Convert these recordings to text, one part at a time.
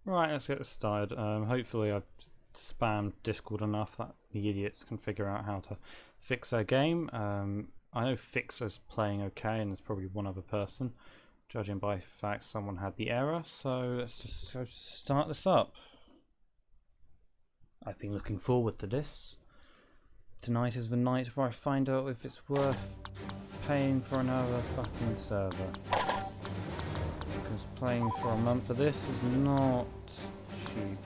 Right, let's get this started. Hopefully I've spammed Discord enough that the idiots can figure out how to fix their game. I know Fixer's playing okay, and there's probably one other person. Judging by fact, someone had the error, so let's just go start this up. I've been looking forward to this. Tonight is the night where I find out if it's worth paying for another fucking server. Because playing for a month of this is not cheap.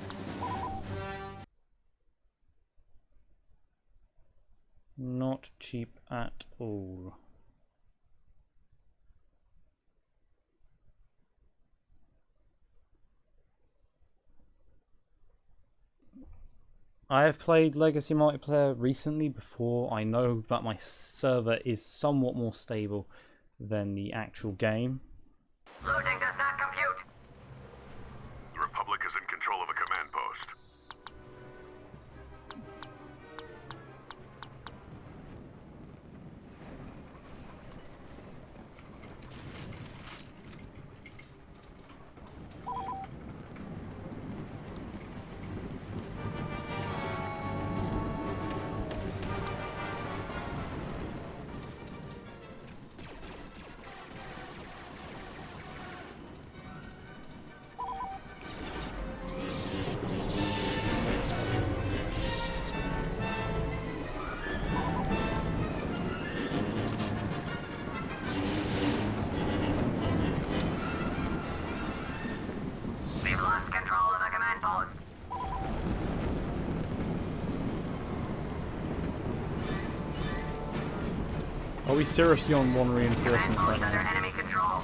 Not cheap at all. I have played Legacy multiplayer recently before. I know that my server is somewhat more stable than the actual game. Loading does not compute. The Republic is in control of a command post. We've lost control of the command post. Are we seriously on one Command reinforcements post right under now? enemy control.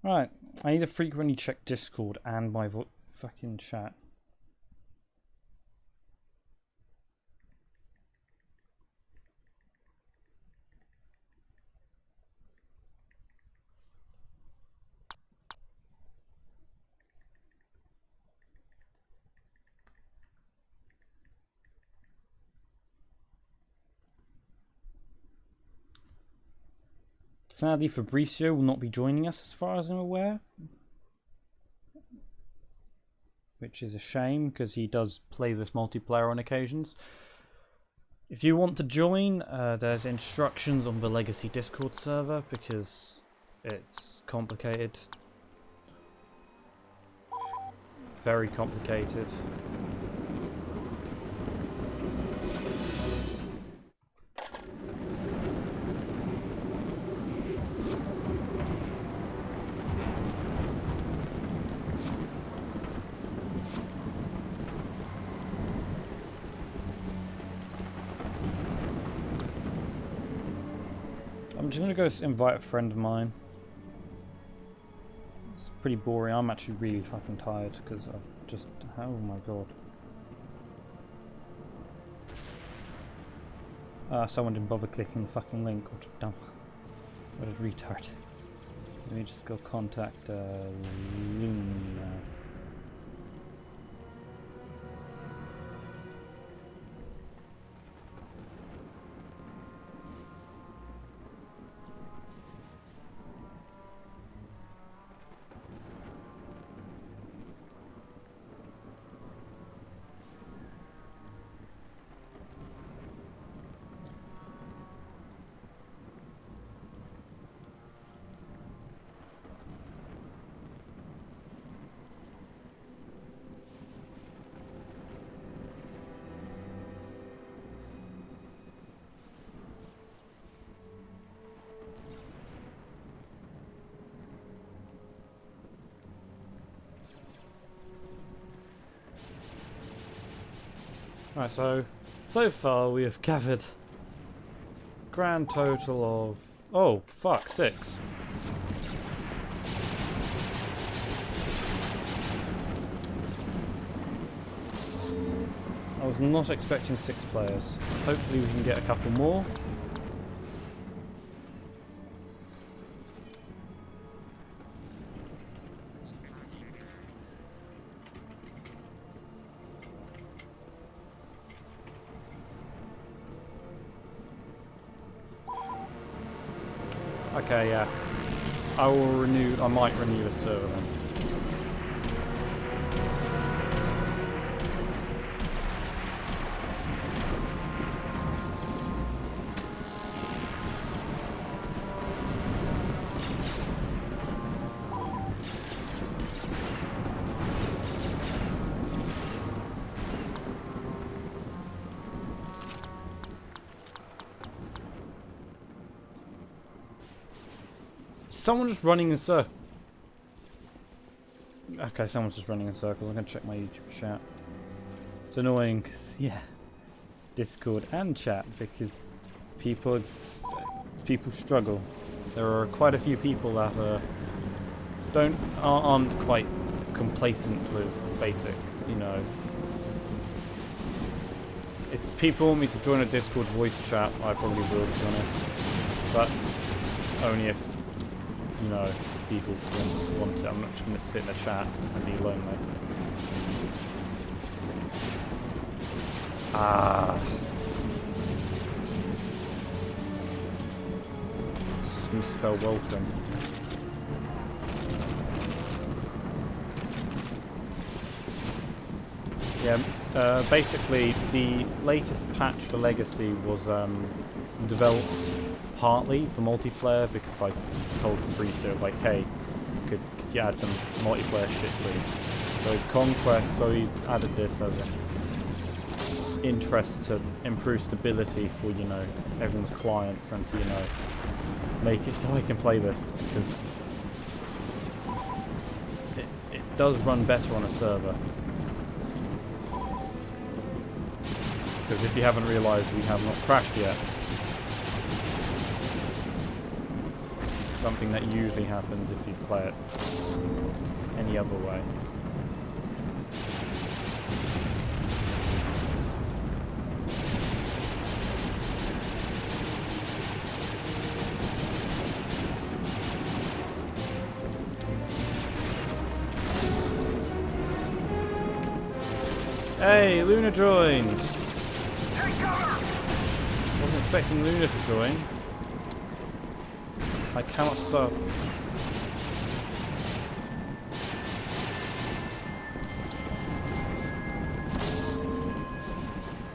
Right, I need to frequently check Discord and my fucking chat. Sadly, Fabricio will not be joining us as far as I'm aware. Which is a shame, because he does play this multiplayer on occasions. If you want to join, there's instructions on the Legacy Discord server, because it's complicated. Very complicated. I'm just gonna go invite a friend of mine. It's pretty boring. I'm actually really fucking tired because I've just. Oh my god. Someone didn't bother clicking the fucking link. What a dumb. What a retard. Let me just go contact Luna. Right, so far we have gathered grand total of, oh fuck, 6. I was not expecting 6 players. Hopefully we can get a couple more. Okay, yeah. I might renew a server then. Someone just running in circles. Okay, someone's just running in circles. I'm gonna check my YouTube chat. It's annoying, 'cause, yeah, Discord and chat, because people struggle. There are quite a few people that aren't quite complacent with basic, you know. If people want me to join a Discord voice chat, I probably will, to be honest. That's only if, you know, people want it. I'm not just going to sit in a chat and be lonely. Let's just misspell welcome. Yeah, basically the latest patch for Legacy was developed partly for multiplayer, because I told Fabrizio, like, hey, could you add some multiplayer shit, please? So Conquest, so he added this as an interest to improve stability for, you know, everyone's clients, and to, you know, make it so I can play this, because it does run better on a server. Because if you haven't realised, we have not crashed yet. Something that usually happens if you play it any other way. Hey, Luna joined! Wasn't expecting Luna to join. I cannot stop.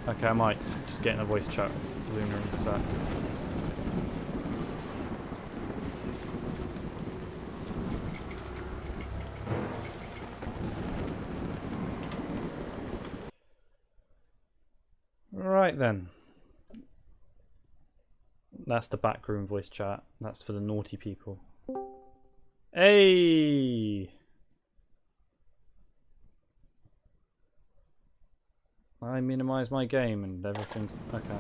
Okay, I might just get in a voice chat with Luna in a sec. Right then. That's the backroom voice chat. That's for the naughty people. Hey! I minimize my game and everything's okay.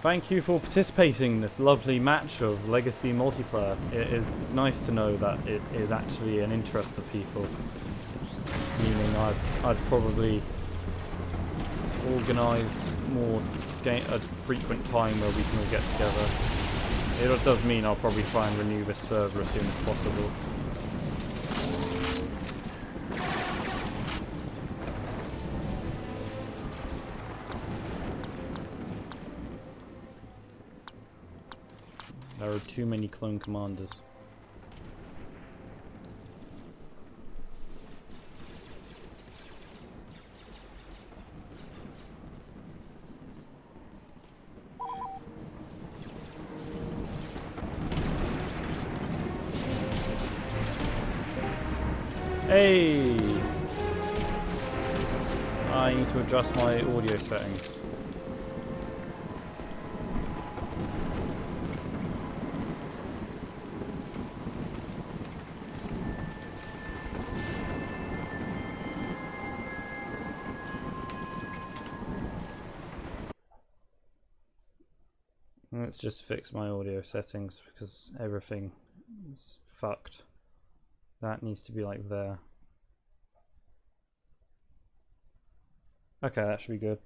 Thank you for participating in this lovely match of Legacy multiplayer. It is nice to know that it is actually an interest of people. Meaning I'd probably organise more a frequent time where we can all get together. It does mean I'll probably try and renew this server as soon as possible. There are too many clone commanders. Hey! I need to adjust my audio settings. Let's just fix my audio settings because everything is fucked. That needs to be like there. Okay, that should be good.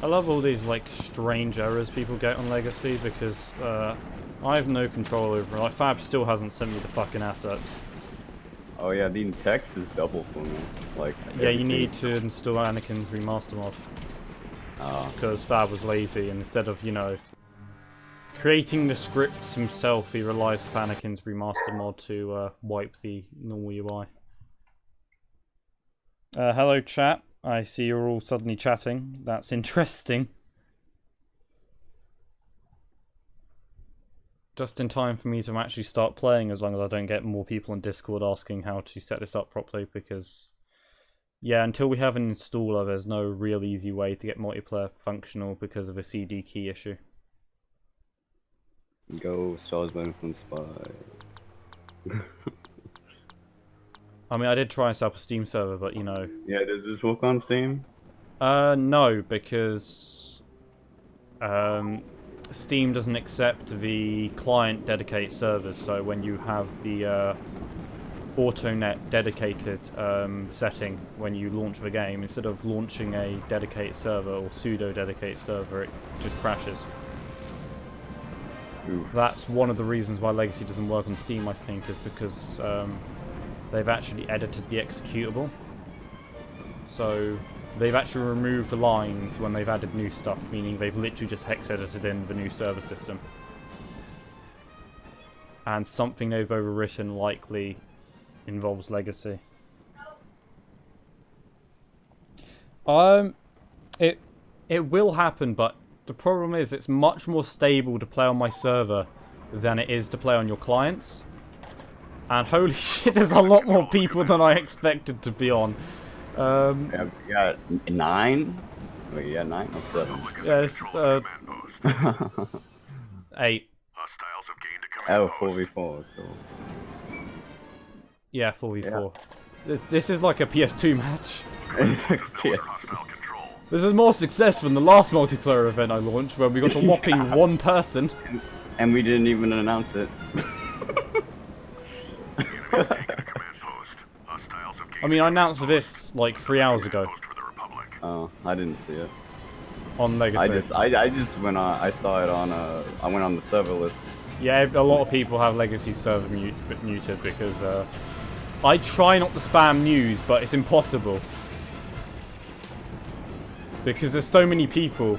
I love all these like strange errors people get on Legacy because I have no control over it. Like Fab still hasn't sent me the fucking assets. Oh yeah, the text is double for me. Like Yeah, you everything. need to install Anakin's remaster mod because Fab was lazy and instead of, you know, creating the scripts himself, he relies on Anakin's remaster mod to wipe the normal UI. Hello chat, I see you're all suddenly chatting. That's interesting. Just in time for me to actually start playing, as long as I don't get more people on Discord asking how to set this up properly, because yeah, until we have an installer, there's no real easy way to get multiplayer functional because of a CD key issue. Go Stars Born from Spy. I mean, I did try and set up a Steam server, but you know. Yeah, does this work on Steam? No, because Steam doesn't accept the client dedicated servers. So when you have the AutoNet dedicated setting when you launch the game, instead of launching a dedicated server or pseudo dedicated server, it just crashes. Oof. That's one of the reasons why Legacy doesn't work on Steam, I think, is because they've actually edited the executable. So they've actually removed the lines when they've added new stuff, meaning they've literally just hex edited in the new server system. And something they've overwritten likely involves Legacy. It will happen, but the problem is it's much more stable to play on my server than it is to play on your clients. And holy shit, there's a lot more people than I expected to be on. Yeah, we got 9? Wait, yeah, 9 or 7? Yes, 8. Hostiles have gained a command Oh, 4v4, cool. Yeah, 4v4. This is like a PS2 match. It's like a PS. hostile control. This is more successful than the last multiplayer event I launched, where we got a whopping one person. And we didn't even announce it. Taken a command post. Hostiles have gained I mean, I announced this like 3 hours ago post for the Republic. Oh, I didn't see it. on Legacy. I just went on. I saw it on. I went on the server list. Yeah, a lot of people have Legacy server muted because I try not to spam news, but it's impossible. Because there's so many people.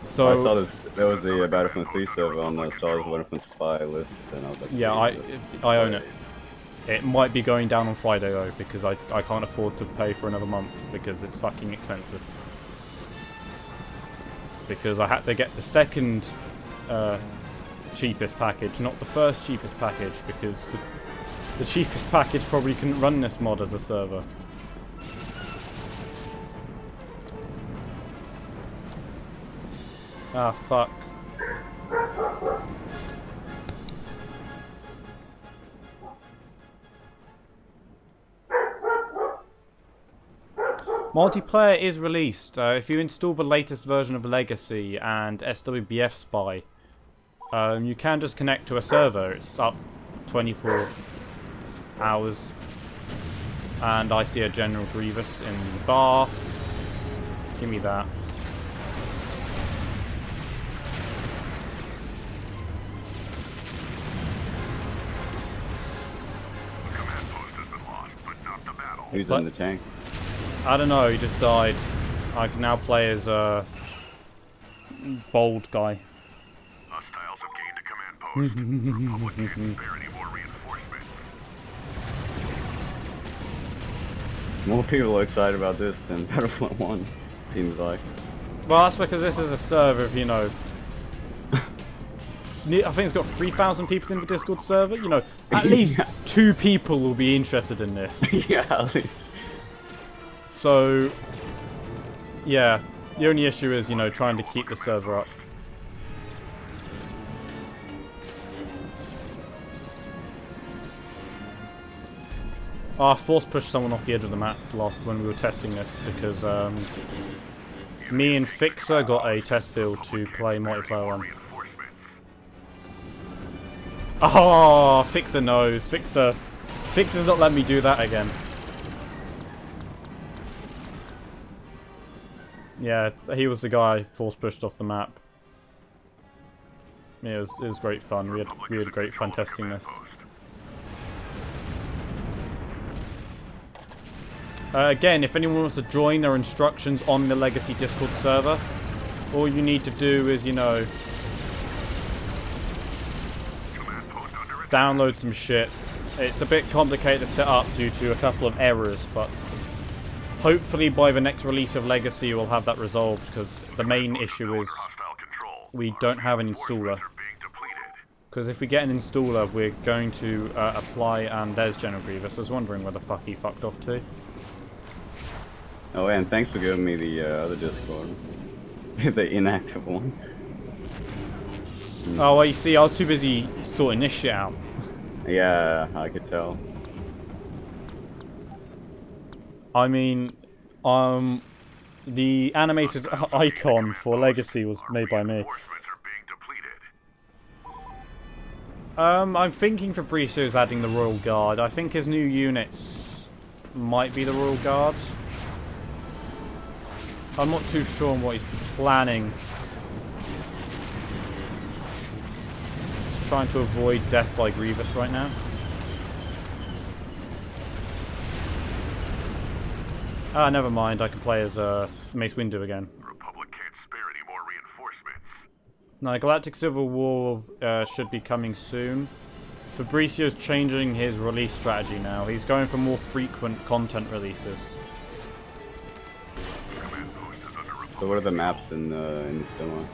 So I saw this. There was a Battlefield 3 server on the Stars Born from Spy list, and I was like, yeah, I own it. It might be going down on Friday though, because I can't afford to pay for another month because it's fucking expensive. Because I had to get the second cheapest package, not the first cheapest package, because the cheapest package probably couldn't run this mod as a server. Ah, fuck. Multiplayer is released. If you install the latest version of Legacy and SWBF Spy, you can just connect to a server. It's up 24 hours. And I see a General Grievous in the bar. Give me that. The command post has been lost, but not the battle. who's What? in the tank? I don't know, he just died. I can now play as a bold guy. Hostiles have gained a command post. The Republic can't spare any more reinforcements. More people are excited about this than Battlefield 1. Seems like. Well, that's because this is a server of, you know... I think it's got 3,000 people in the Discord server. You know, at least 2 people will be interested in this. Yeah, at least. So, yeah, the only issue is, you know, trying to keep the server up. I force pushed someone off the edge of the map last when we were testing this because me and Fixer got a test build to play multiplayer on. Reinforcements. Oh, Fixer knows. Fixer's not letting me do that again. Yeah, he was the guy force pushed off the map. Yeah, it was great fun. We had great fun testing this. Again, if anyone wants to join, there are instructions on the Legacy Discord server. All you need to do is, you know, download some shit. It's a bit complicated to set up due to a couple of errors, but hopefully by the next release of Legacy we'll have that resolved, because the main issue is we don't have an installer. Because if we get an installer, we're going to apply, and there's General Grievous. I was wondering where the fuck he fucked off to. Oh, and thanks for giving me the other Discord. The inactive one. Oh, well, you see, I was too busy sorting this shit out. Yeah, I could tell. I mean, the animated icon for Legacy was made by me. I'm thinking Fabrizio's adding the Royal Guard. I think his new units might be the Royal Guard. I'm not too sure on what he's planning. Just trying to avoid death by Grievous right now. Ah, never mind. I can play as Mace Windu again. The Republic can't spare any more reinforcements. No, Galactic Civil War should be coming soon. Fabrizio's changing his release strategy now. He's going for more frequent content releases. So what are the maps in this demo?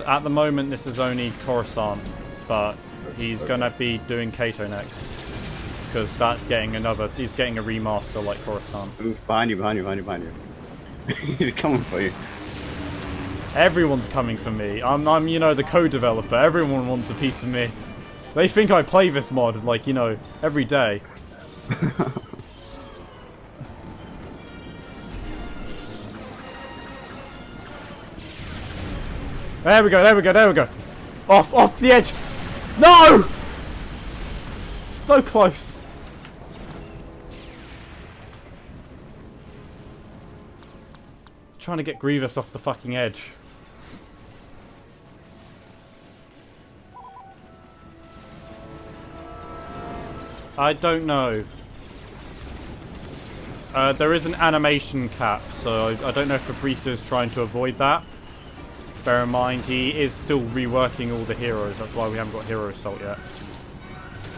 At the moment, this is only Coruscant, but he's gonna be doing Kato next, because that's getting he's getting a remaster like Coruscant. Behind you, behind you, behind you, behind you. He's coming for you. Everyone's coming for me. I'm, you know, the co-developer. Everyone wants a piece of me. They think I play this mod, like, you know, every day. There we go, there we go, there we go. Off the edge. No! So close. It's trying to get Grievous off the fucking edge. I don't know. There is an animation cap, so I don't know if Fabrizio's trying to avoid that. Bear in mind, he is still reworking all the heroes. That's why we haven't got Hero Assault yet.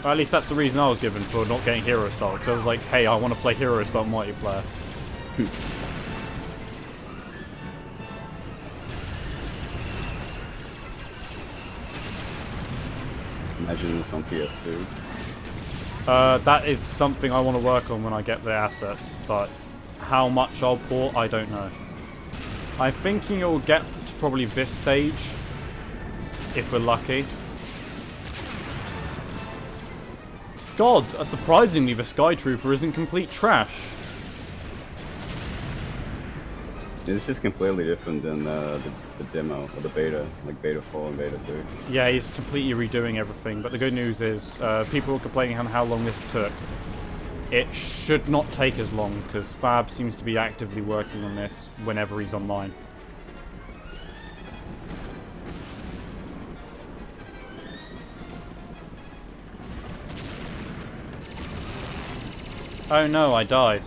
Or at least that's the reason I was given for not getting Hero Assault. Because I was like, hey, I want to play Hero Assault multiplayer. Imagine this on PS2. That is something I want to work on when I get the assets. But how much I'll port, I don't know. I'm thinking it'll get to probably this stage, if we're lucky. God, surprisingly, the Sky Trooper isn't complete trash. This is completely different than the demo or the beta, like beta 4 and beta 3. Yeah, he's completely redoing everything, but the good news is people are complaining on how long this took. It should not take as long, because Fab seems to be actively working on this whenever he's online. Oh no, I died.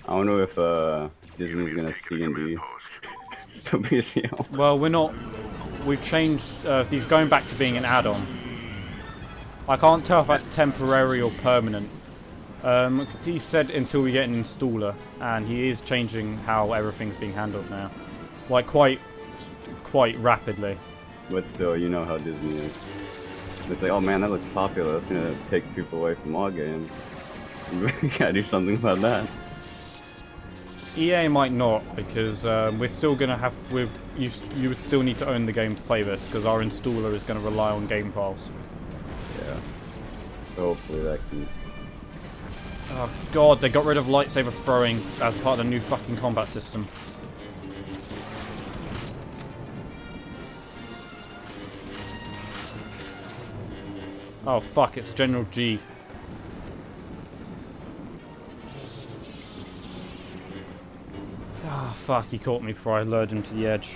I wonder if Disney's gonna C&D Fabrizio. Well, we're not. We've changed. He's going back to being an add-on. I can't tell if that's temporary or permanent. He said until we get an installer, and he is changing how everything's being handled now, like quite rapidly. But still, you know how Disney is. They say, "Oh man, that looks popular. That's gonna take people away from our game. We gotta do something about that." EA might not, because we're still gonna have. You would still need to own the game to play this, because our installer is going to rely on game files. Yeah. So hopefully that can. Oh god, they got rid of lightsaber throwing as part of the new fucking combat system. Oh fuck, it's General G. Ah, fuck, he caught me before I lured him to the edge.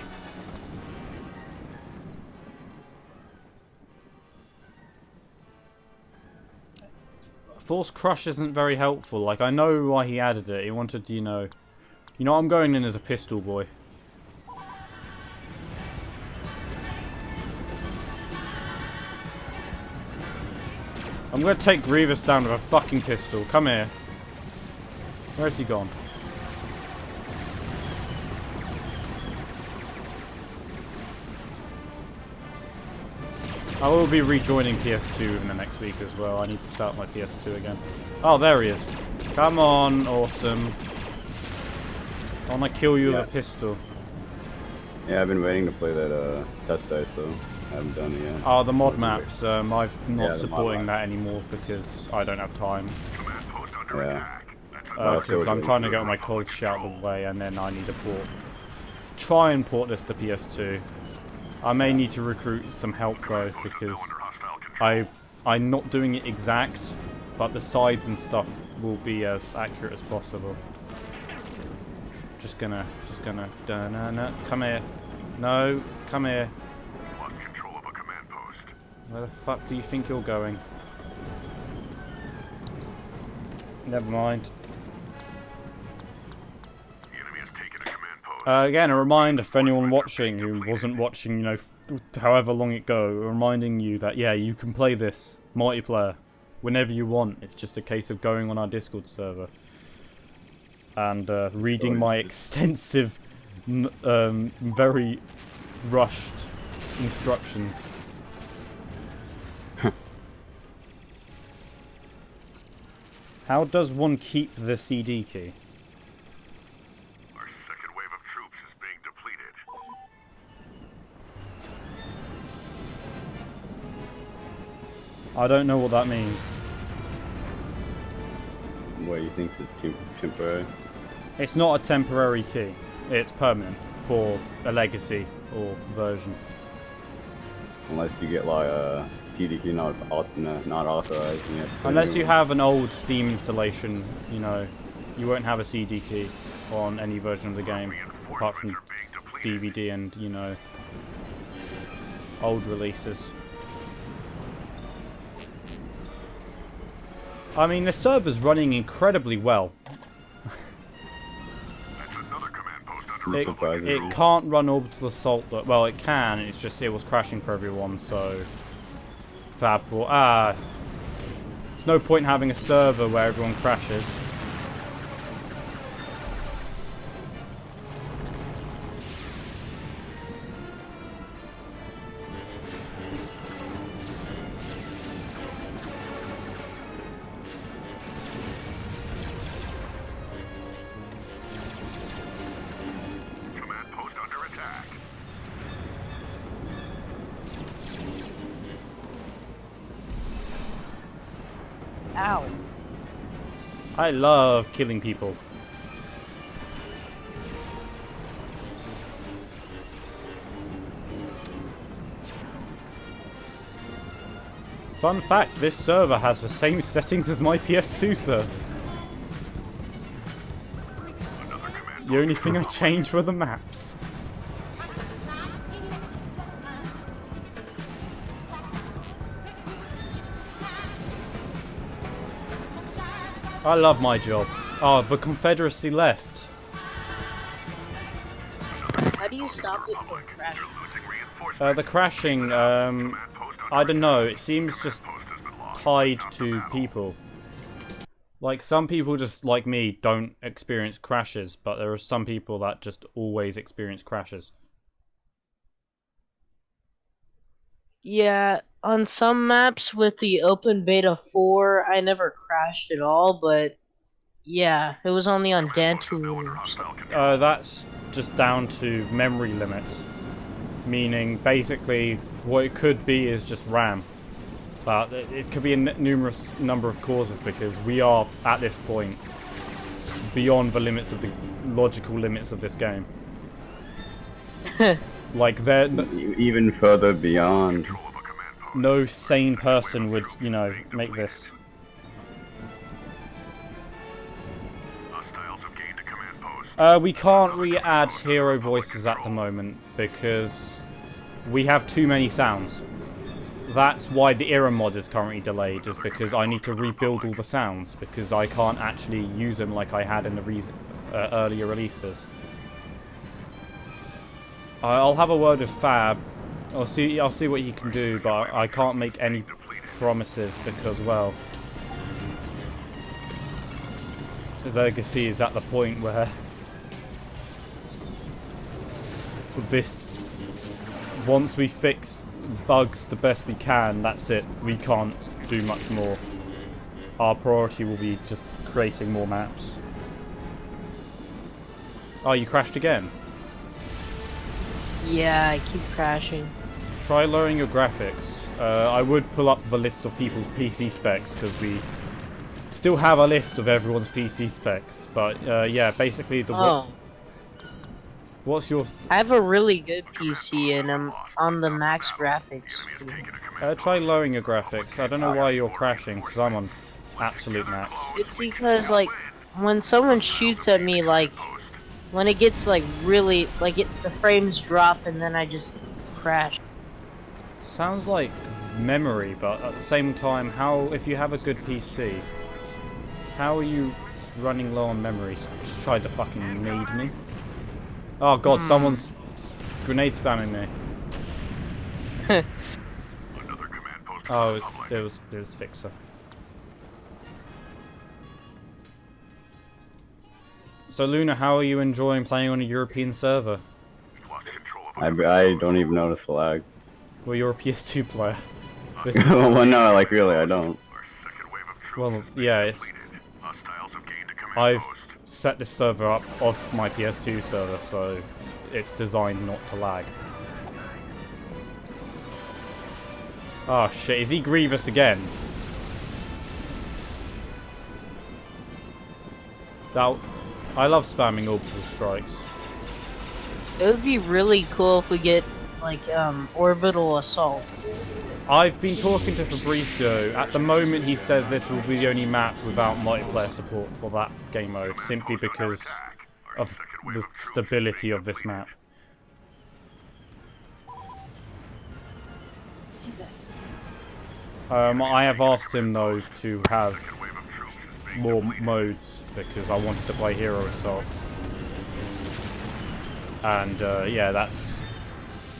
Force Crush isn't very helpful. Like, I know why he added it. He wanted to, you know, I'm going in as a pistol boy. I'm gonna take Grievous down with a fucking pistol. Come here. Where's he gone? I will be rejoining PS2 in the next week as well. I need to start my PS2 again. Oh, there he is. Come on, awesome. I wanna kill you with a pistol. Yeah, I've been waiting to play that test dice, so I haven't done it yet. Oh, the mod maps. I'm not Yeah, supporting that anymore because I don't have time. Command post under Yeah. attack. That's Because I'm trying to get my cold shit out of the way, and then I need to try and port this to PS2. I may need to recruit some help though, because I'm not doing it exact, but the sides and stuff will be as accurate as possible. Just gonna, no, come here. No, come here. lost control of a command post. Where the fuck do you think you're going? Never mind. The enemy has taken a command post. Again, a reminder for anyone watching who wasn't watching, you know, however long ago, reminding you that, yeah, you can play this multiplayer whenever you want. It's just a case of going on our Discord server and reading my extensive, very rushed instructions. How does one keep the CD key? Our second wave of troops is being depleted. I don't know what that means. What, you think it's temporary? It's not a temporary key. It's permanent for a legacy or version. Unless you get like a CD key not authorized. And Unless you have an old Steam installation, you know, you won't have a CD key on any version of the game, apart from DVD and, you know, old releases. I mean, the server's running incredibly well. That's another command post under It can't run Orbital Assault, well, it can, it's just it was crashing for everyone, so... Fab. There's no point having a server where everyone crashes. command post under attack. Ow. I love killing people. Fun fact, this server has the same settings as my PS2 servers. The only thing I changed were the maps. I love my job. Oh, the Confederacy left. How do you stop it from crashing? The crashing, I don't know, it seems just tied to people. Like, some people just, like me, don't experience crashes, but there are some people that just always experience crashes. Yeah, on some maps with the open beta 4, I never crashed at all, but yeah, it was only on Dantooine. That's just down to memory limits. Meaning, basically, what it could be is just RAM. But it could be a numerous number of causes, because we are, at this point, beyond the limits of the logical limits of this game. Like, even further beyond. no sane person would, you know, make this. Hostiles have gained a command post. We can't re-add hero voices at the moment because we have too many sounds. That's why the era mod is currently delayed, is because I need to rebuild all the sounds because I can't actually use them like I had in the earlier releases. I'll have a word with Fab. I'll see what he can do, but I can't make any promises because, well, the legacy is at the point where once we fix bugs the best we can, that's it. We can't do much more. Our priority will be just creating more maps. Oh, you crashed again? Yeah, I keep crashing. Try lowering your graphics. I would pull up the list of people's PC specs because we still have a list of everyone's PC specs. But yeah, basically what's your? I have a really good PC and I'm on the max graphics. Try lowering your graphics. I don't know why you're crashing because I'm on absolute max. It's because like when someone shoots at me, like when it gets like really like the frames drop and then I just crash. Sounds like memory, but at the same time, if you have a good PC, how are you running low on memory? Just tried to fucking need me. Oh god, someone's grenade spamming me. Oh, it was Fixer. So Luna, how are you enjoying playing on a European server? I don't even notice the lag. Well, you're a PS2 player. Well, no, like really, I don't. Well, yeah, I've set this server up off my PS2 server, so it's designed not to lag. Oh shit, is he Grievous again? I love spamming orbital strikes. It would be really cool if we get like orbital assault. I've been talking to Fabricio. At the moment he says this will be the only map without multiplayer support for that game mode, simply because of the stability of this map. I have asked him though to have more modes because I wanted to play Hero Assault. And yeah, that's...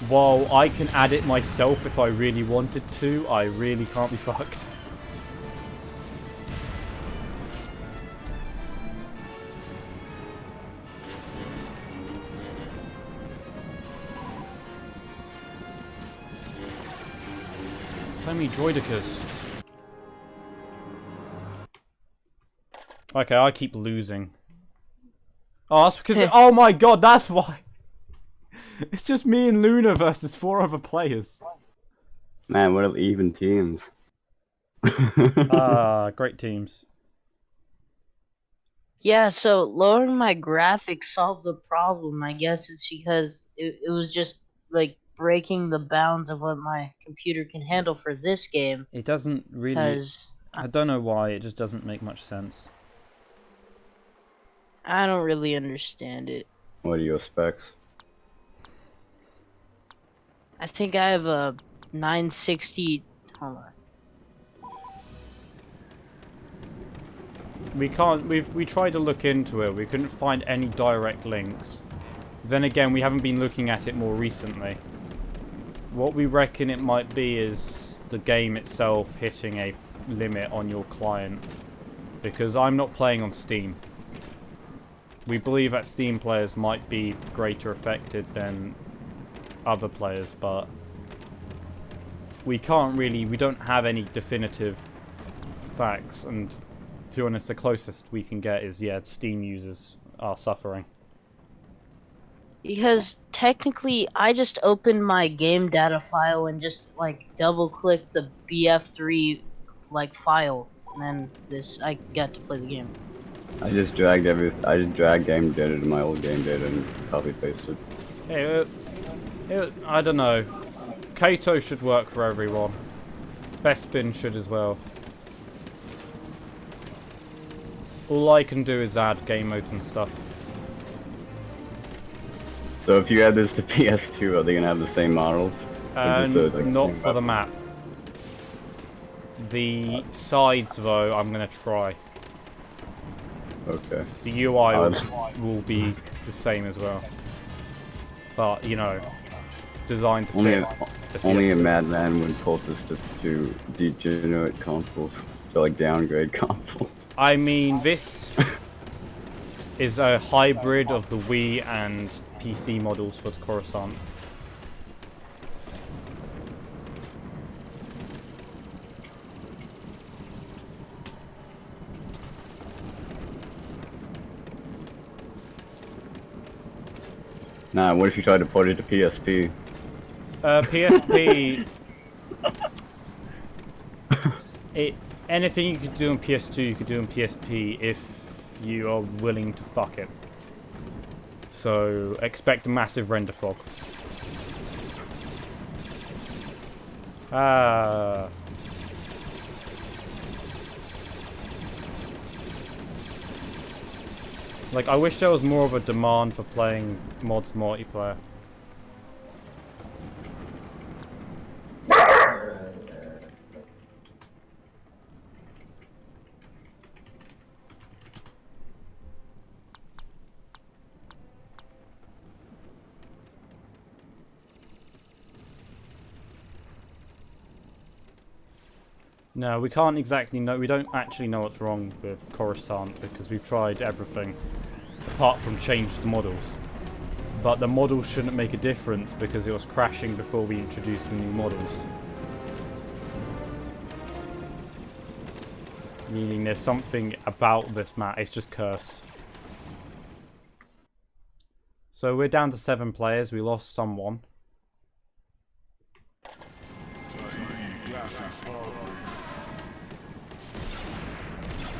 While I can add it myself if I really wanted to, I really can't be fucked. So many droidicas. Okay, I keep losing. Oh, that's because... oh my god, that's why! It's just me and Luna versus 4 other players. Man, what even teams. Great teams. Yeah, so lowering my graphics solves the problem. I guess it's because it was just like breaking the bounds of what my computer can handle for this game. It doesn't really... Because I don't know why, it just doesn't make much sense. I don't really understand it. What are your specs? I think I have a 960... Hold on. We tried to look into it, we couldn't find any direct links. Then again, we haven't been looking at it more recently. What we reckon it might be is the game itself hitting a limit on your client. Because I'm not playing on Steam. We believe that Steam players might be greater affected than other players, but we don't have any definitive facts, and to be honest, the closest we can get is, yeah, Steam users are suffering. Because technically, I just opened my game data file and just like double click the BF3 like file, and then I got to play the game. I just dragged game data to my old game data and copy pasted. Hey, I don't know. Kato should work for everyone. Bespin should as well. All I can do is add game modes and stuff. So if you add this to PS2, are they gonna have the same models? Or just, like, Not same for the weapon? map. The sides, though, I'm gonna try. Okay. The UI Uh, will be the same as well. But, you know, designed to Only fit a, the only a PS2. madman would pull this to degenerate consoles, to like downgrade consoles. I mean, this is a hybrid of the Wii and PC models for Coruscant. Nah, what if you tried to port it to PSP? PSP. Anything you could do on PS2, you could do on PSP if you are willing to fuck it. So expect a massive render fog. Ah. Like, I wish there was more of a demand for playing mods multiplayer. No, we can't exactly know. We don't actually know what's wrong with Coruscant because we've tried everything apart from change the models. But the models shouldn't make a difference because it was crashing before we introduced the new models. Meaning there's something about this map. It's just curse. So we're down to 7 players. We lost someone.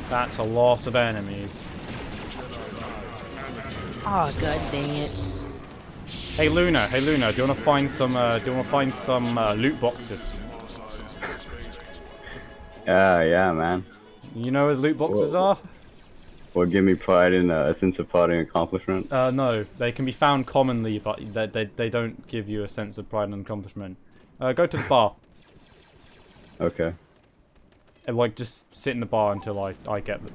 That's a lot of enemies. Oh god dang it. Hey Luna, do you want to find some? Loot boxes? Yeah, man. You know what loot boxes Whoa. are? Or give me pride in a sense of pride and accomplishment. No, they can be found commonly, but they don't give you a sense of pride and accomplishment. Go to the bar. Okay. And, like, just sit in the bar until I get the...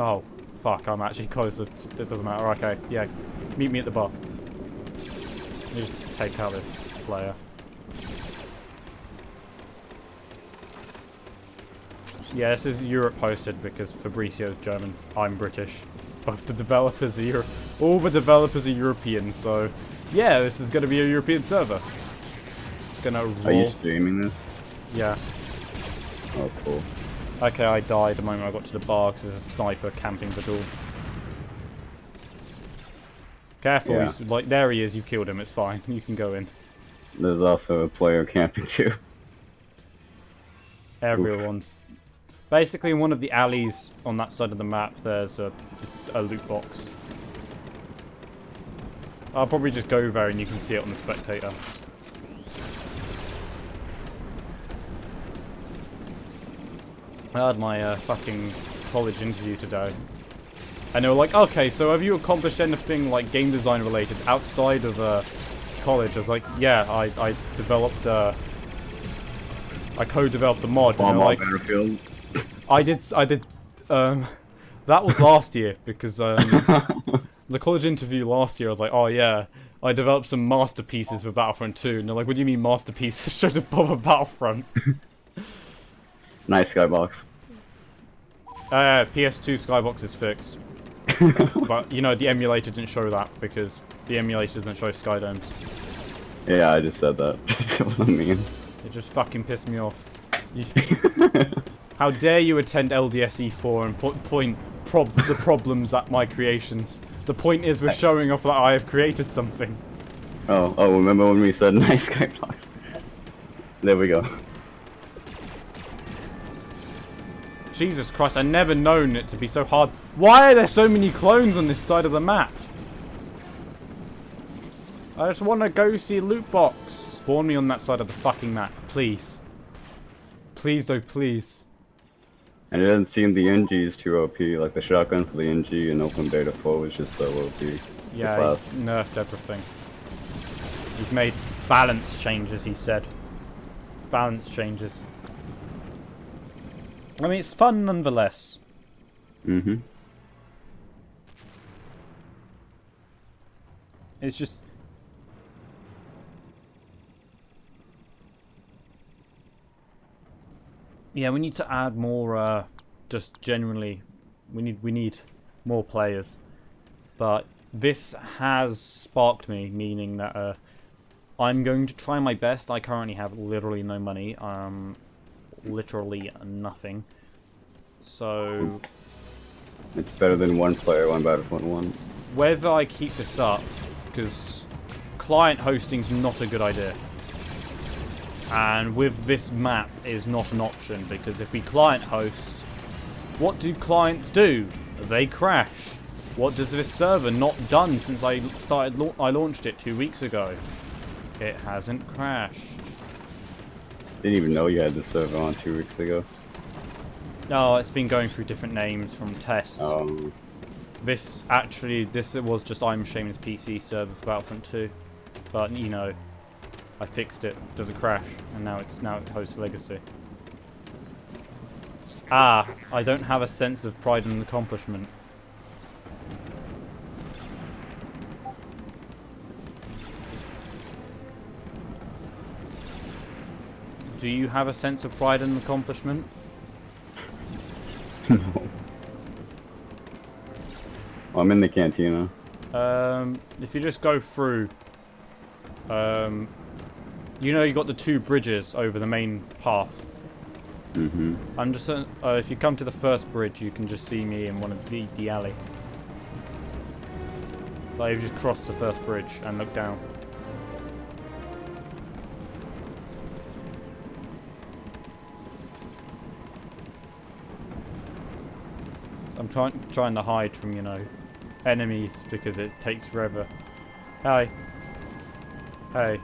Oh, fuck, I'm actually close. It doesn't matter. Okay, yeah. Meet me at the bar. Let me just take out this player. Yeah, this is Europe hosted because Fabricio's German. I'm British. Both the developers are all the developers are European, so yeah, this is going to be a European server. It's going to roll. Are you streaming this? Yeah. Oh, cool. Okay, I died the moment I got to the bar because there's a sniper camping the door. Careful, Yeah. like, there he is, you've killed him, it's fine, you can go in. There's also a player camping too. Everyone's... Basically, in one of the alleys on that side of the map, there's just a loot box. I'll probably just go there and you can see it on the spectator. I had my fucking college interview today. And they were like, okay, so have you accomplished anything like game design related outside of college? I was like, yeah, I developed, I co-developed the mod. And Bomb they're on like, Battlefield. I did, that was last year because, the college interview last year, I was like, oh yeah, I developed some masterpieces for Battlefront 2. And they're like, what do you mean masterpieces? Should have bother Battlefront. Nice skybox. PS2 skybox is fixed. But, you know, the emulator didn't show that because the emulator doesn't show skydomes. Yeah, I just said that. That's what I mean. It just fucking pissed me off. How dare you attend LDSE4 and point the problems at my creations? The point is we're showing off that I have created something. Oh, remember when we said nice skybox? There we go. Jesus Christ, I never known it to be so hard. Why are there so many clones on this side of the map? I just want to go see a loot box. Spawn me on that side of the fucking map, please. Please, oh please. And it doesn't seem the NG is too OP. Like the shotgun for the NG in Open Beta 4 was just so OP. Yeah, he's nerfed everything. He's made balance changes, he said. Balance changes. I mean, it's fun nonetheless. Mm-hmm. It's just... Yeah, we need to add more, just generally, we need more players. But this has sparked me, meaning that, I'm going to try my best. I currently have literally no money, literally nothing. So... It's better than one player, one Battlefront 1. whether I keep this up, because client hosting's not a good idea. And with this map is not an option, because if we client host, what do clients do? They crash. What does this server not done since I launched it 2 weeks ago? It hasn't crashed. Didn't even know you had this server on 2 weeks ago. No, it's been going through different names from tests. This was just I'm Shaman's PC server for Battlefront 2. But, you know, I fixed it. It doesn't crash. And now it hosts Legacy. Ah, I don't have a sense of pride and accomplishment. Do you have a sense of pride and accomplishment? No. Well, I'm in the cantina. If you just go through, you know you got the 2 bridges over the main path. Mm-hmm. I'm just, if you come to the first bridge, you can just see me in one of the alley. Like, you just cross the first bridge and look down. I'm trying to hide from, you know, enemies because it takes forever. Hi. Hey.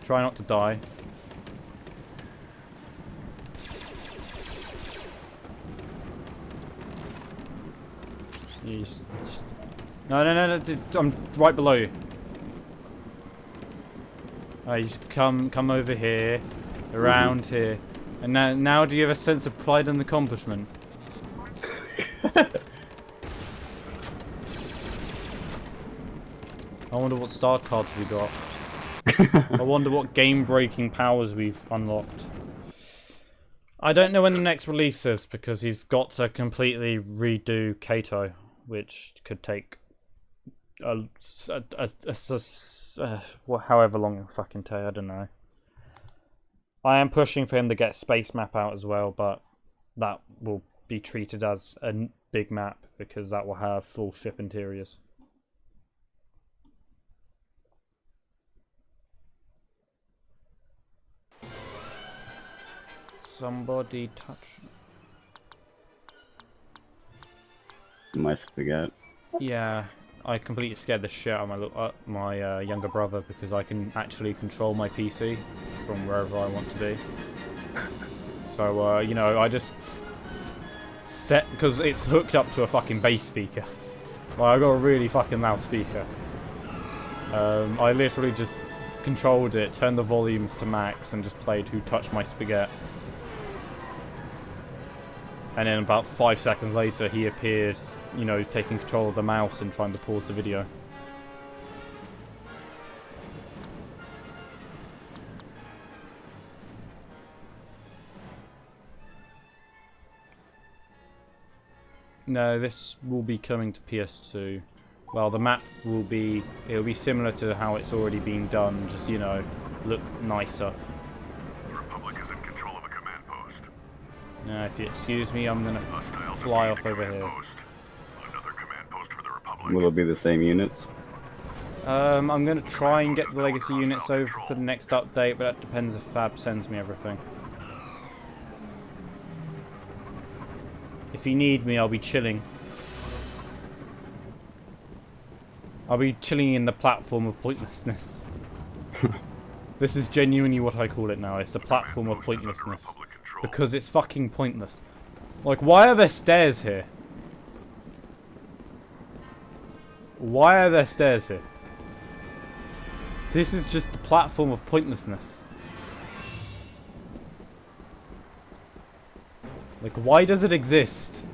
Try not to die. You just... No, I'm right below you. You just come over here, around here, and now do you have a sense of pride and accomplishment? I wonder what start cards we got. I wonder what game-breaking powers we've unlocked. I don't know when the next release is, because he's got to completely redo Kato, which could take however long it fucking take, I don't know. I am pushing for him to get Space Map out as well, but that will be treated as a big map, because that will have full ship interiors. Somebody touch My spaghetti. Yeah, I completely scared the shit out of my younger brother, because I can actually control my PC from wherever I want to be. So, you know, I just set, because it's hooked up to a fucking bass speaker. Well, I got a really fucking loud speaker. I literally just controlled it, turned the volumes to max, and just played Who Touched My Spaghetti. And then about 5 seconds later, he appeared, you know, taking control of the mouse and trying to pause the video. No, this will be coming to PS2. Well, the map will be, it'll be similar to how it's already been done, just, you know, look nicer. The Republic is in control of a command post. Now, if you excuse me, I'm gonna Hostiles fly have off gained a over command here. post. Another command post for the Republic. Will it be the same units? I'm gonna try and get the legacy units over for the next update, but that depends if Fab sends me everything. If you need me, I'll be chilling. I'll be chilling in the platform of pointlessness. This is genuinely what I call it now. It's the platform of pointlessness. Because it's fucking pointless. Like, why are there stairs here? Why are there stairs here? This is just a platform of pointlessness. Like, why does it exist?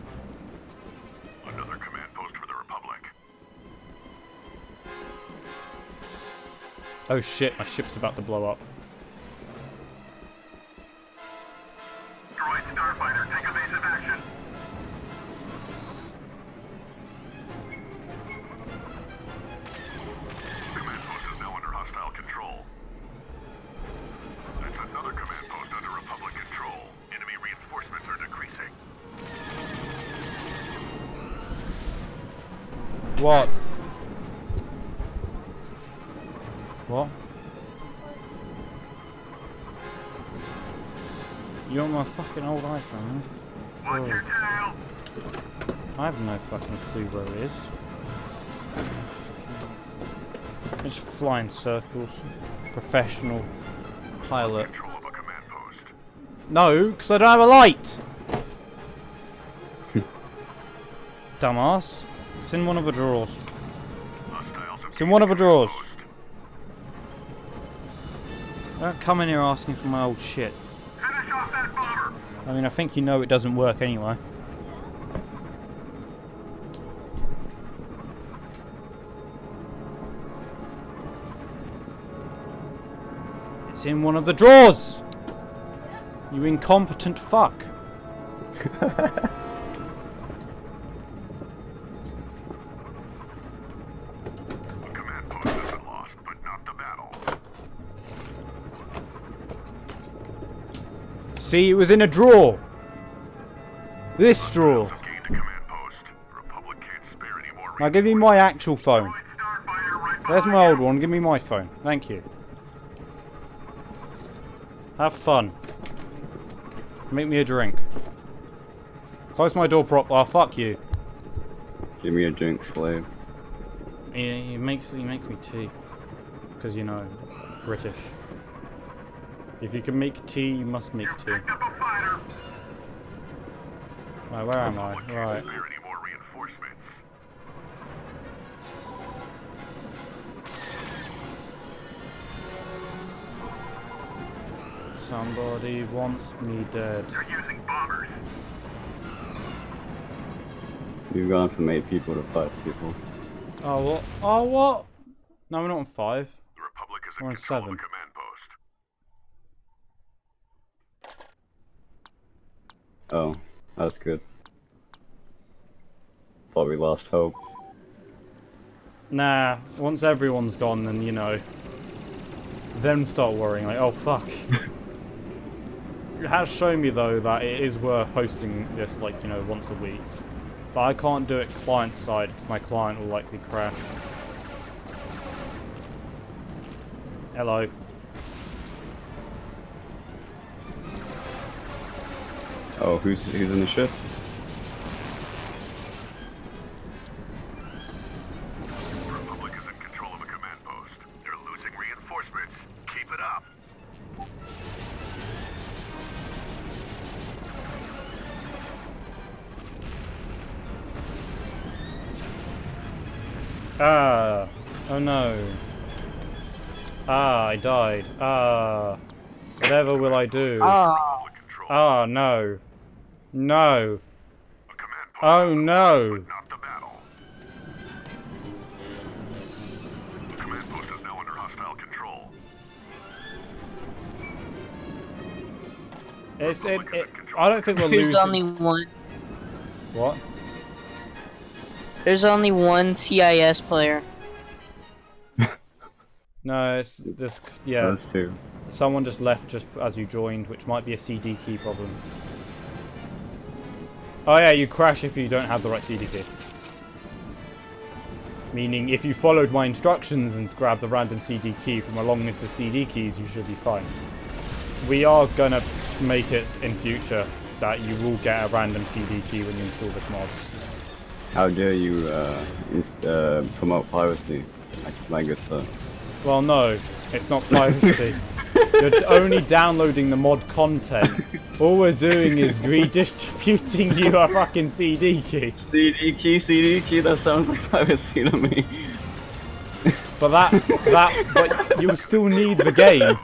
Another command post for the Republic. Oh shit, my ship's about to blow up. Droid Starfighter, take evasive action. Command post is now under hostile control. That's another command post under Republic control. Enemy reinforcements are decreasing. What? What? You're on my fucking old iPhone. Watch your tail. I have no fucking clue where it is. Just flying circles. Professional pilot. Control of a command post. No, because I don't have a light! Dumbass. It's in one of the drawers. Hostiles have It's in one of the gained drawers. command post. Don't come in here asking for my old shit. Finish off that bomber. I mean, I think you know it doesn't work anyway. It's in one of the drawers! You incompetent fuck. The command post has been lost, but not the battle. See, it was in a drawer! This drawer! Have gained a command post. Republic can't spare any more. Now give me my actual phone. Droid Starfighter right There's behind my you. old one, give me my phone. Thank you. Have fun. Make me a drink. Close my door prop. Oh, fuck you. Give me a drink, slave. He makes me tea. Because, you know, British. If you can make tea, you must make tea. Picked up a fighter. Right, where am I? Republic can't Right. spare any more reinforcements. Somebody wants me dead. They're using bombers. You've gone from 8 people to 5 people. Oh, what? Oh, what? No, we're not on 5. The Republic is We're in on control 7. of the command post. Oh, that's good. Thought we lost hope. Nah, once everyone's gone, then, you know, then start worrying, like, oh, fuck. It has shown me, though, that it is worth hosting this, like, you know, once a week. But I can't do it client-side, because my client will likely crash. Hello. Oh, who's in the ship? The Republic is in control of a command post. They're losing reinforcements. Keep it up. Ah. Oh no. Ah, I died. Ah. Whatever will I do? Republic control. Ah, no. No. A command post. Oh no. But not the battle. The command post is now under hostile control. I don't think we're There's losing. only one. What? There's only one CIS player. No, it's this. Yeah, Those 2. someone just left just as you joined, which might be a CD key problem. Oh yeah, you crash if you don't have the right CD key. Meaning, if you followed my instructions and grabbed the random CD key from a long list of CD keys, you should be fine. We are gonna make it in future that you will get a random CD key when you install this mod. How dare you promote piracy, my good sir. Well, no, it's not piracy. You're only downloading the mod content. All we're doing is redistributing you a fucking CD key. CD key, that sounds like piracy to me. But you'll still need the game.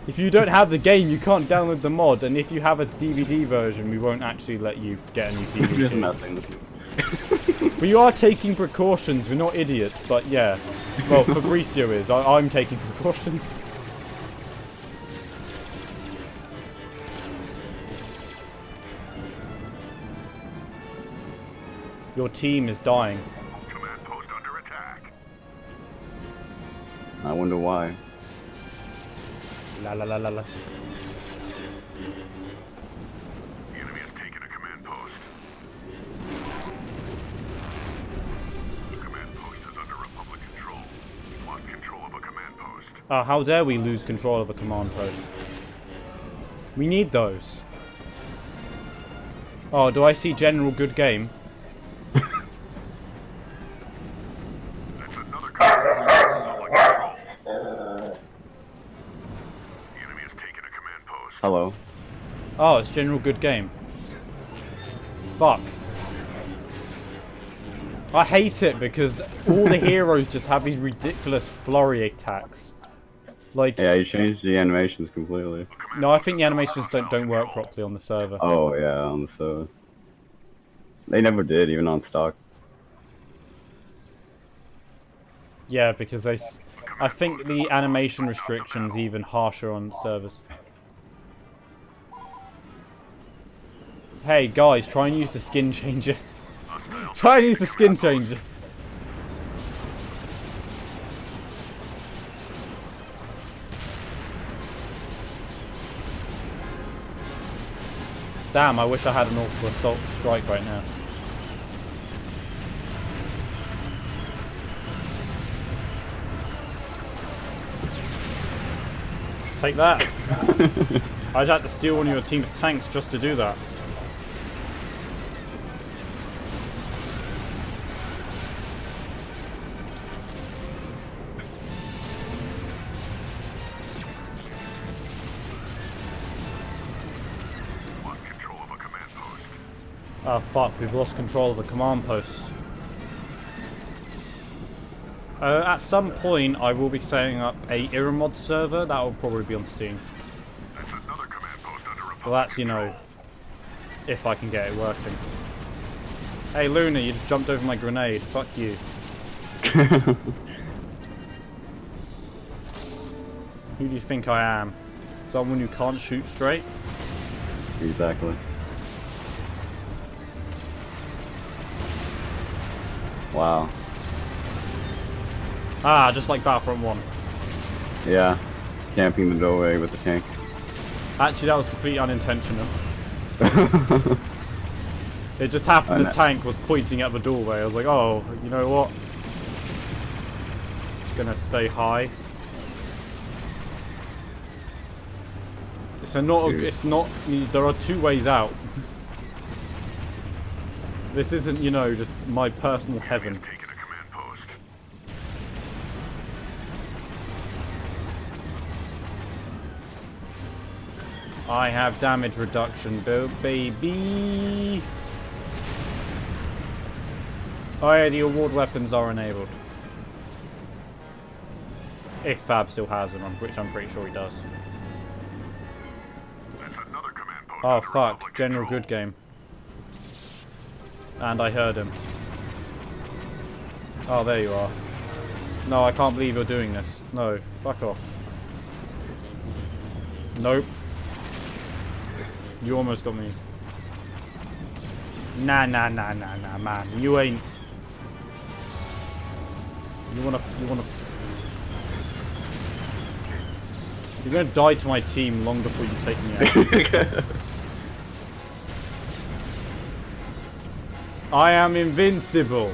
If you don't have the game, you can't download the mod, and if you have a DVD version, we won't actually let you get a new DVD. Just messing with you. We are taking precautions, we're not idiots, but yeah. Well, Fabricio is. I'm taking precautions. Your team is dying. Command post under attack. I wonder why. La la la la la. The enemy has taken a command post. Command post is under Republic control. We've lost control of a command post. How dare we lose control of a command post? We need those. Oh, do I see General Good Game? That's another command post under Republic control. The enemy has taken a command post. Hello. Oh, it's General Good Game. Fuck. I hate it because all the heroes just have these ridiculous flurry attacks. Like, Yeah, you changed the animations completely. no, I think the animations don't work properly on the server. Oh yeah, on the server. They never did, even on stock. Yeah, because I think the animation restrictions even harsher on servers. Hey guys, try and use the skin changer. Try and use the skin changer. Damn, I wish I had an awful assault strike right now. Take that. I'd have to steal one of your team's tanks just to do that. Lost control of a command post. Oh fuck, we've lost control of the command post. At some point, I will be setting up a Iramod server. That will probably be on Steam. That's another command post under Republic Well, that's, you know, if I can get it working. Hey Luna, you just jumped over my grenade. Fuck you. Who do you think I am? Someone who can't shoot straight? Exactly. Wow. Ah, just like Battlefront 1. Yeah. Camping the doorway with the tank. Actually, that was completely unintentional. It just happened the tank was pointing at the doorway. I was like, oh, you know what? Just gonna say hi. It's not, there are two ways out. This isn't, you know, just my personal heaven. taken a command post. I have damage reduction, baby. Oh yeah, the award weapons are enabled. If Fab still has them, which I'm pretty sure he does. That's another command post Oh under fuck, Republic General control. Good Game. And I heard him. Oh, there you are. No, I can't believe you're doing this. No, fuck off. Nope. You almost got me. Nah, man. You ain't. You wanna. You're gonna die to my team long before you take me out. I am invincible.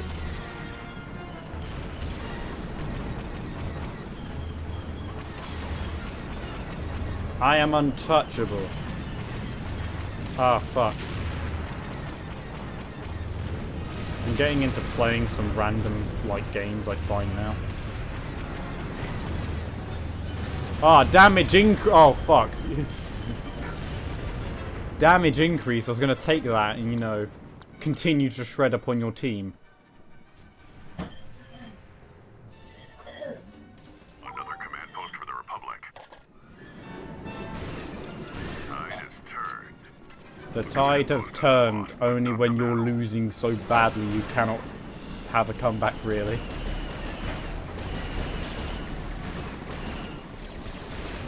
I am untouchable. Ah, fuck. I'm getting into playing some random, like, games I find now. Ah, damage oh, fuck. Damage increase, I was gonna take that and, you know, continue to shred upon your team. The tide has turned only when you're losing so badly you cannot have a comeback, really.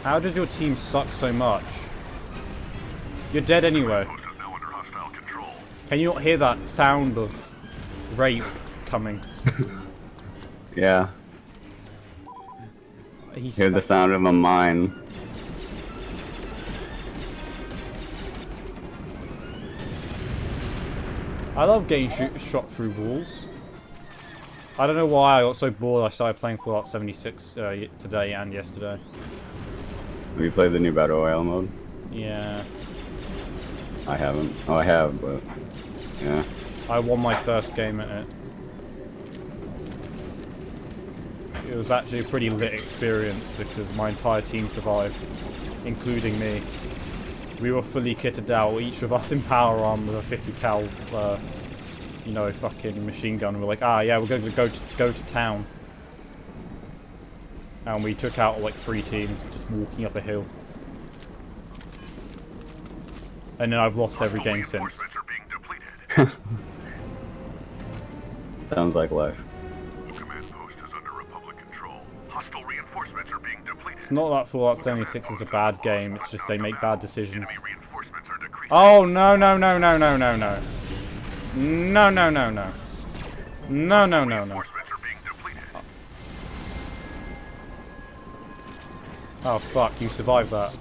How does your team suck so much? You're dead anyway. Post is now under hostile control. Can you not hear that sound of rape coming? Yeah. He's Hear the sound of a mine. I love getting shot through walls. I don't know why I got so bored I started playing Fallout 76 today and yesterday. Have you played the new Battle Royale mode? Yeah. I haven't. Oh, I have, but yeah. I won my first game at it. It was actually a pretty lit experience because my entire team survived, including me. We were fully kitted out, each of us in power arm with a 50 cal, you know, fucking machine gun. We're like, ah, yeah, we're going to go to town. And we took out like 3 teams just walking up a hill. And then I've lost every game since. Reinforcements are being depleted. Sounds like life. The command post is under Republic control. Hostile reinforcements are being depleted. It's not that Fallout 76 is a bad game, it's just they make bad decisions. Enemy reinforcements are decreasing. Oh, no, no, no, no, no, no, no. No, no, no, no. No, no, no, no. Reinforcements are being depleted. Oh, fuck, you survived that.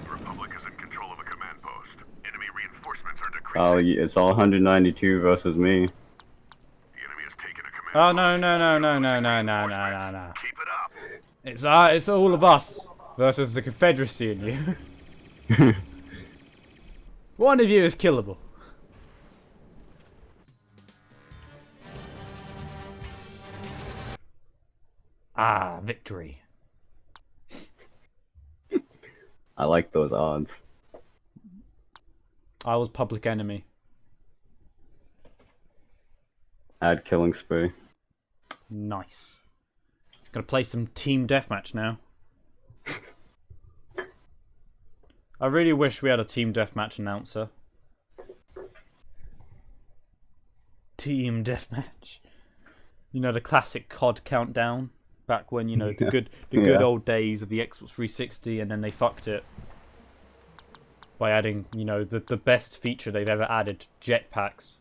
The Republic is in control of a command post. Enemy reinforcements are decreasing. Oh, it's all 192 versus me. The enemy has taken a command Oh, no, no, no, no, no, no, no, no, no, no. Keep it up. It's all of us versus the Confederacy and you. One of you is killable. Ah, victory. I like those odds. I was public enemy. Add killing spree. Nice. Gonna play some team deathmatch now. I really wish we had a team deathmatch announcer. Team deathmatch. You know, the classic COD countdown. Back when, you know, the good Yeah. old days of the Xbox 360, and then they fucked it by adding, you know, the best feature they've ever added, jetpacks.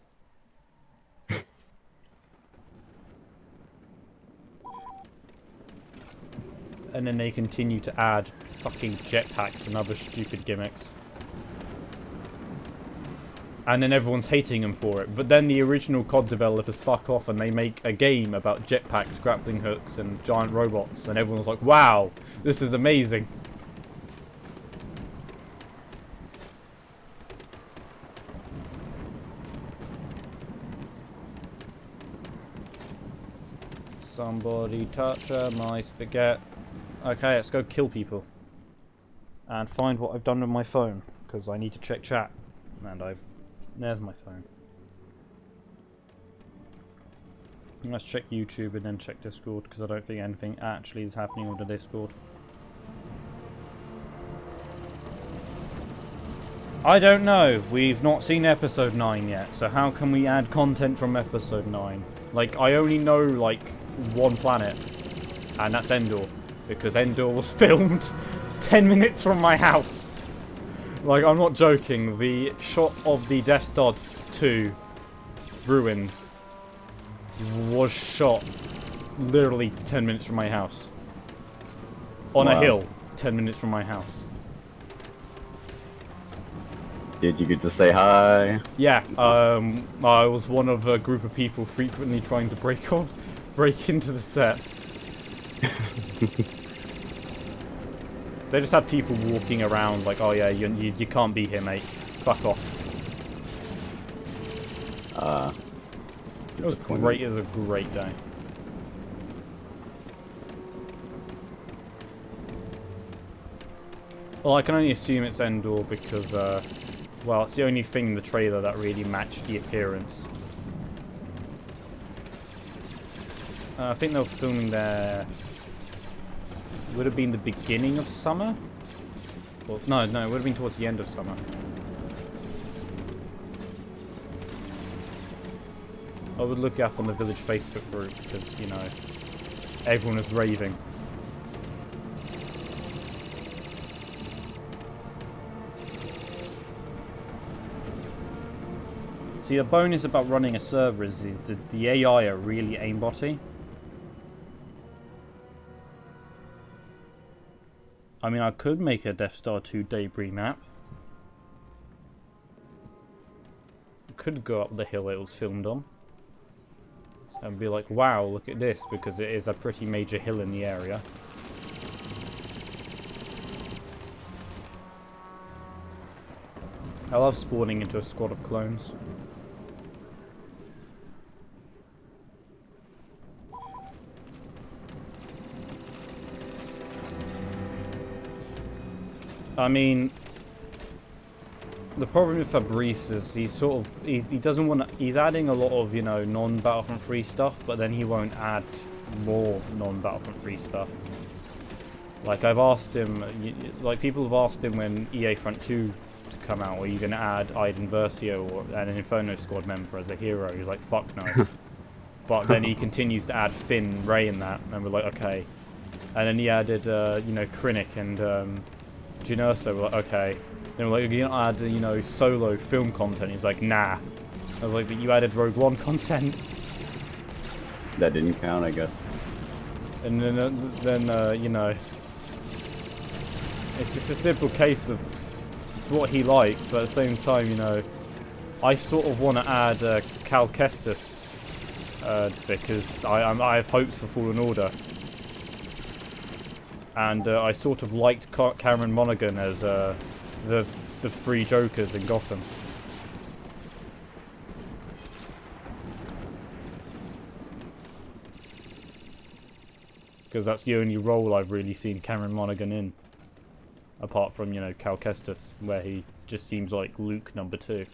And then they continue to add fucking jetpacks and other stupid gimmicks. And then everyone's hating them for it. But then the original COD developers fuck off and they make a game about jetpacks, grappling hooks, and giant robots. And everyone's like, wow, this is amazing. Somebody touch my spaghetti. Okay, let's go kill people. And find what I've done with my phone. Because I need to check chat. And there's my phone. Let's check YouTube and then check Discord. Because I don't think anything actually is happening on the Discord. I don't know. We've not seen episode 9 yet. So how can we add content from episode 9? Like, I only know, like, one planet. And that's Endor. Because Endor was filmed 10 minutes from my house. Like, I'm not joking. The shot of the Death Star 2 ruins was shot literally 10 minutes from my house. On a Wow. hill, 10 minutes from my house. Did you get to say hi? Yeah, I was one of a group of people frequently trying to break into the set. They just had people walking around like, oh yeah, you can't be here, mate. Fuck off. It was great. It was a great day. Well, I can only assume it's Endor because, well, it's the only thing in the trailer that really matched the appearance. I think they were filming there. Would have been the beginning of summer, Or, no, it would have been towards the end of summer. I would look it up on the village Facebook group because, you know, everyone was raving. See, the bonus about running a server is that the AI are really aimbotty. I mean, I could make a Death Star 2 debris map. I could go up the hill it was filmed on. And be like, wow, look at this, because it is a pretty major hill in the area. I love spawning into a squad of clones. I mean, the problem with Fabrice is he's sort of he doesn't want to. He's adding a lot of, you know, non-Battlefront 3 stuff, but then he won't add more non-Battlefront 3 stuff. Like I've asked him, like people have asked him when EA Front 2 to come out, are you going to add Iden Versio or an Inferno Squad member as a hero? He's like, fuck no. But then he continues to add Finn, Ray, and that, and we're like, okay. And then he added, you know, Krennic and Generso. We're like, okay. Then we're like, you gonna add, you know, solo film content? He's like, nah. I was like, but you added Rogue One content. That didn't count, I guess. And then you know, it's just a simple case of it's what he likes, but at the same time, you know, I sort of want to add Cal Kestis because I have hopes for Fallen Order. And I sort of liked Cameron Monaghan as the three Jokers in Gotham. Because that's the only role I've really seen Cameron Monaghan in. Apart from, you know, Cal Kestis, where he just seems like Luke #2.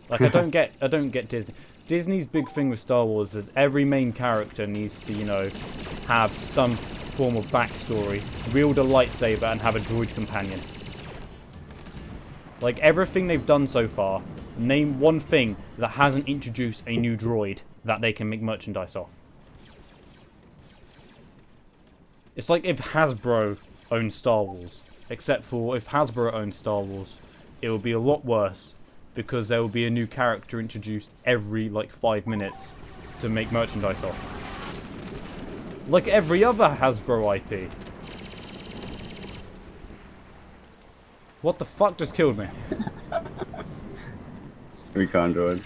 Like I don't get Disney. Disney's big thing with Star Wars is every main character needs to, you know, have some form of backstory, wield a lightsaber, and have a droid companion. Like everything they've done so far, name one thing that hasn't introduced a new droid that they can make merchandise of. It's like if Hasbro owned Star Wars, except for if Hasbro owned Star Wars, it would be a lot worse because there will be a new character introduced every like 5 minutes to make merchandise of. Like every other Hasbro IP. What the fuck just killed me? Recon droid.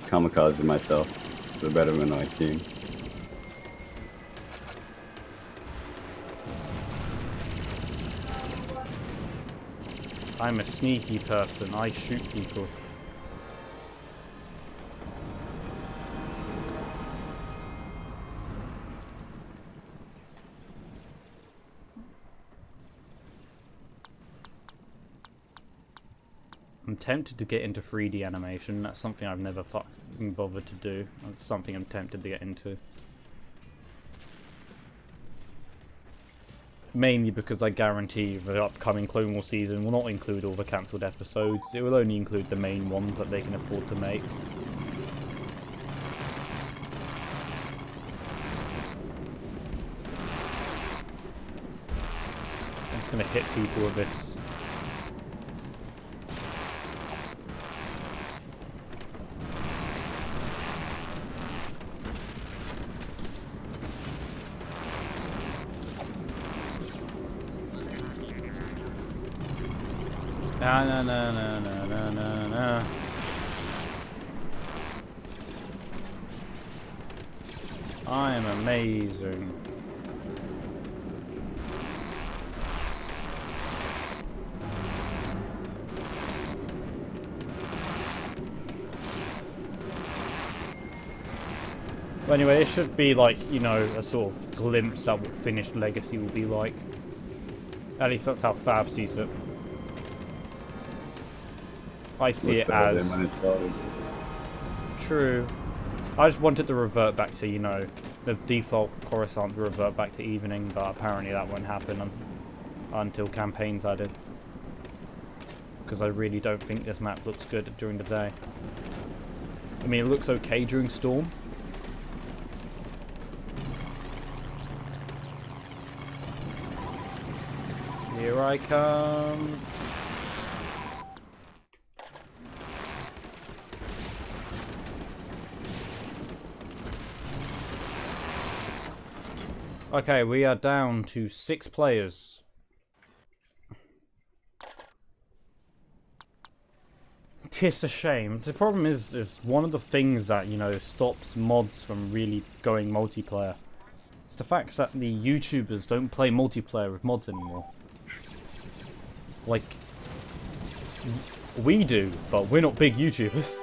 Kamikaze myself. The betterment of my team. I'm a sneaky person. I shoot people. I'm tempted to get into 3D animation. That's something I've never fucking bothered to do. That's something I'm tempted to get into. Mainly because I guarantee the upcoming Clone Wars season will not include all the cancelled episodes. It will only include the main ones that they can afford to make. I'm just gonna hit people with this. No. I am amazing. Well, anyway, it should be like, you know, a sort of glimpse at what finished Legacy will be like. At least that's how Fab sees it. I see it as... True. I just wanted to revert back to, you know, the default Coruscant will revert back to evening, but apparently that won't happen until campaign's added. Because I really don't think this map looks good during the day. I mean, it looks okay during storm. Here I come. Okay, we are down to 6 players. It's a shame. The problem is one of the things that, you know, stops mods from really going multiplayer. It's the fact that the YouTubers don't play multiplayer with mods anymore. Like, we do, but we're not big YouTubers.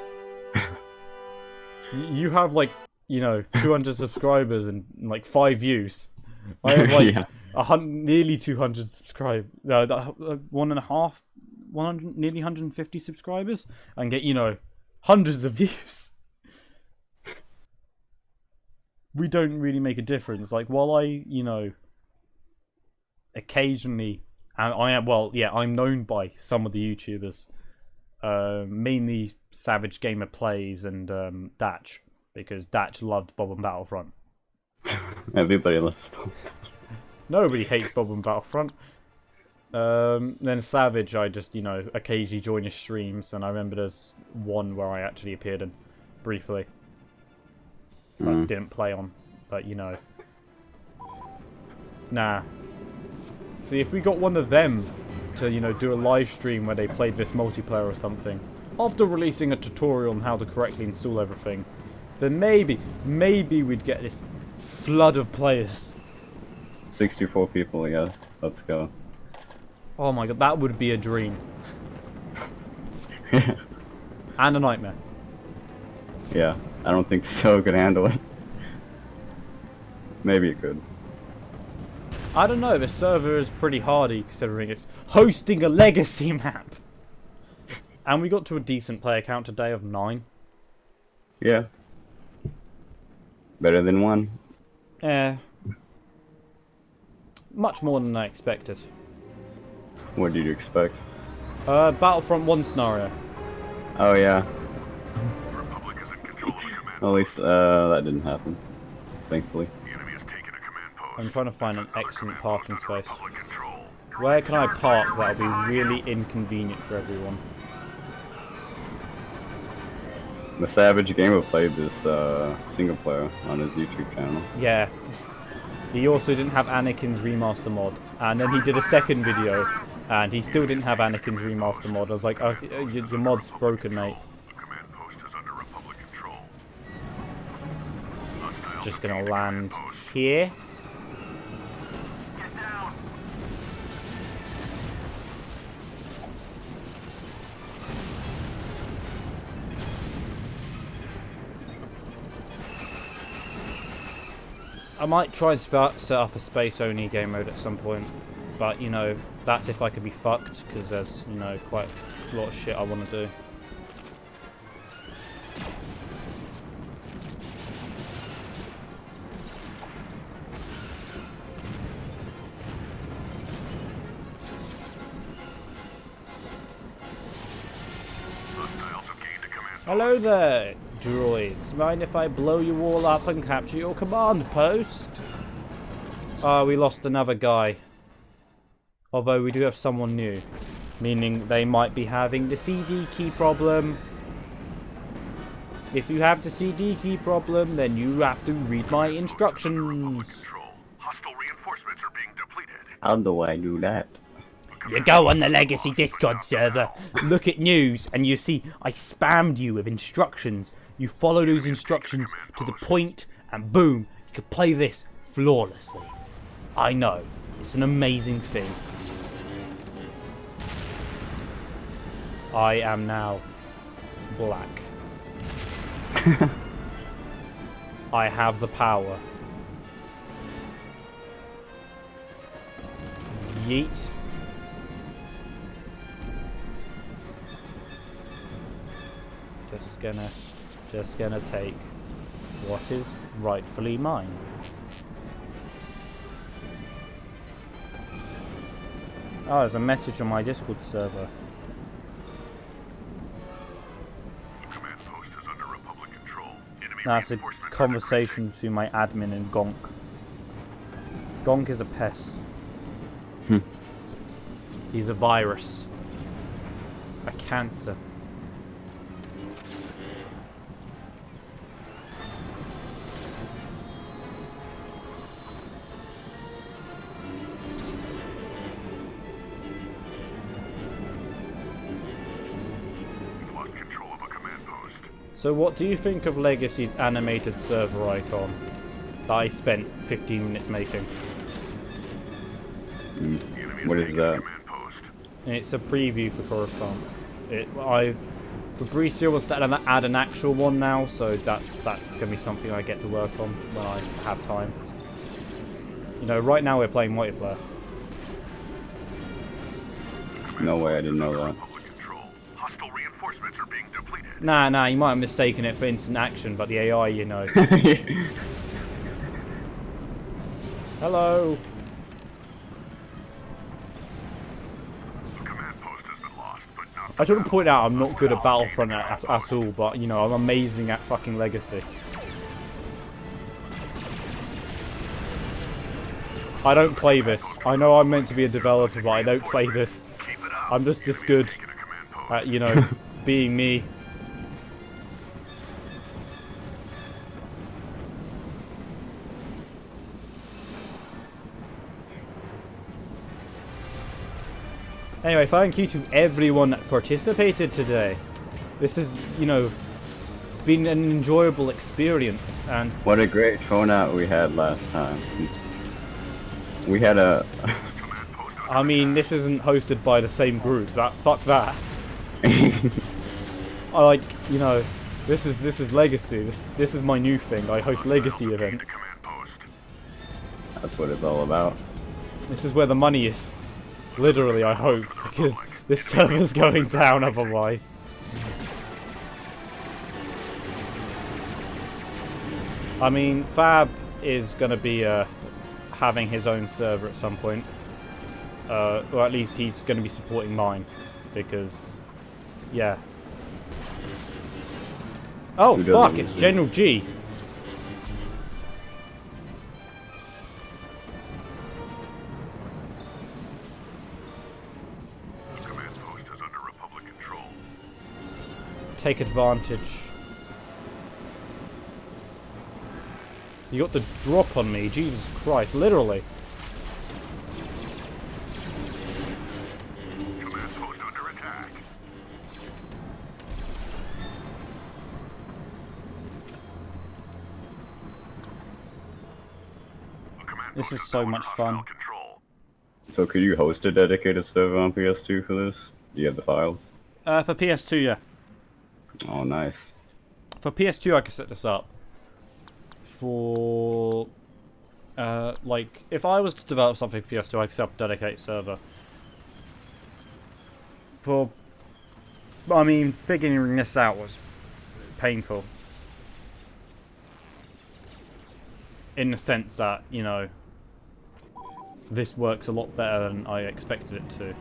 You have, like, you know, 200 subscribers and, like, 5 views. I have, like, Yeah. nearly 200 subscribers. No, 1.5, 100, nearly 150 subscribers, and get, you know, hundreds of views. We don't really make a difference. Like, while I, you know, occasionally, and I'm known by some of the YouTubers, mainly Savage Gamer Plays and Datch, because Datch loved Bob and Battlefront. Everybody loves Bob. Nobody hates Bob and Battlefront. Then Savage, I just, you know, occasionally join his streams, and I remember there's one where I actually appeared in briefly. But didn't play on, but you know. Nah. See, if we got one of them to, you know, do a live stream where they played this multiplayer or something, after releasing a tutorial on how to correctly install everything, then maybe we'd get this flood of players. 64 people, yeah. Let's go. Oh my god, that would be a dream. And a nightmare. Yeah, I don't think the show could handle it. Maybe it could. I don't know, the server is pretty hardy considering it's hosting a legacy map. And we got to a decent player count today of 9. Yeah. Better than 1. Eh. Much more than I expected. What did you expect? Battlefront 1 scenario. Oh yeah. The Republic is in control of the command At least that didn't happen. Thankfully. The enemy has taken a command post. I'm trying to find an excellent parking space. Public control. Where can I park that'll be really inconvenient for everyone? The Savage Gamer played this single player on his YouTube channel. Yeah. He also didn't have Anakin's remaster mod. And then he did a second video, and he still didn't have Anakin's remaster mod. I was like, oh, your mod's broken, mate. The command post is under Republic control. Hostiles Just have gonna gained a command land post. here. Get down. I might try and set up a space-only game mode at some point, but, you know, that's if I could be fucked, because there's, you know, quite a lot of shit I want to do. Hostiles have gained a command post. Hello there, droids. Mind if I blow you all up and capture your command post? Ah, we lost another guy. Although we do have someone new. Meaning they might be having the CD key problem. If you have the CD key problem, then you have to read my instructions. Control. Hostile reinforcements are being depleted. How do I do that? You go on the Legacy Discord server, look at news, and you see I spammed you with instructions. You follow those instructions to the point, and boom, you can play this flawlessly. I know, it's an amazing thing. I am now black. I have the power. Yeet. Just gonna take what is rightfully mine. Oh, there's a message on my Discord server. The command post is under Republic control. Enemy That's a reinforcements are conversation between my admin and Gonk. Gonk is a pest. He's a virus. A cancer. We've lost control of a command post. So what do you think of Legacy's animated server icon that I spent 15 minutes making? The enemy What has is taken a that? command post. It's a preview for Coruscant. Fabricio wants to add an actual one now, so that's gonna be something I get to work on when I have time. You know, right now we're playing multiplayer. No way, I didn't know that. Republic control. Hostile reinforcements are being depleted. Nah, you might have mistaken it for instant action, but the AI, you know. Hello. The command post has been lost, but not I shouldn't point out I'm not good at Battlefront at all, but you know, I'm amazing at fucking Legacy. I don't play this. I know I'm meant to be a developer, but I don't play this. keep it up. I'm just this good Taking a command post. at, you know, being me. Anyway, thank you to everyone that participated today. This has, you know, been an enjoyable experience, and What a great turnout we had last time. We had a... Command post I mean, this isn't hosted by the same group. Fuck that. I like, you know, this is Legacy. This is my new thing. I host Legacy gained a events. command post. That's what it's all about. This is where the money is. Literally, I hope, because this server's going down otherwise. I mean, Fab is gonna be having his own server at some point. Or at least he's gonna be supporting mine, because, yeah. Oh Who doesn't fuck! It's usually? General G. The command post is under Republic control. Take advantage. You got the drop on me, Jesus Christ, literally. Command post under attack. The command This post is is so under much hostile fun. Control. So could you host a dedicated server on PS2 for this? Do you have the files? For PS2, yeah. Oh, nice. For PS2, I can set this up. For like, if I was to develop something for PS2, I could set up a dedicated server. For, I mean, figuring this out was painful. In the sense that, you know, this works a lot better than I expected it to.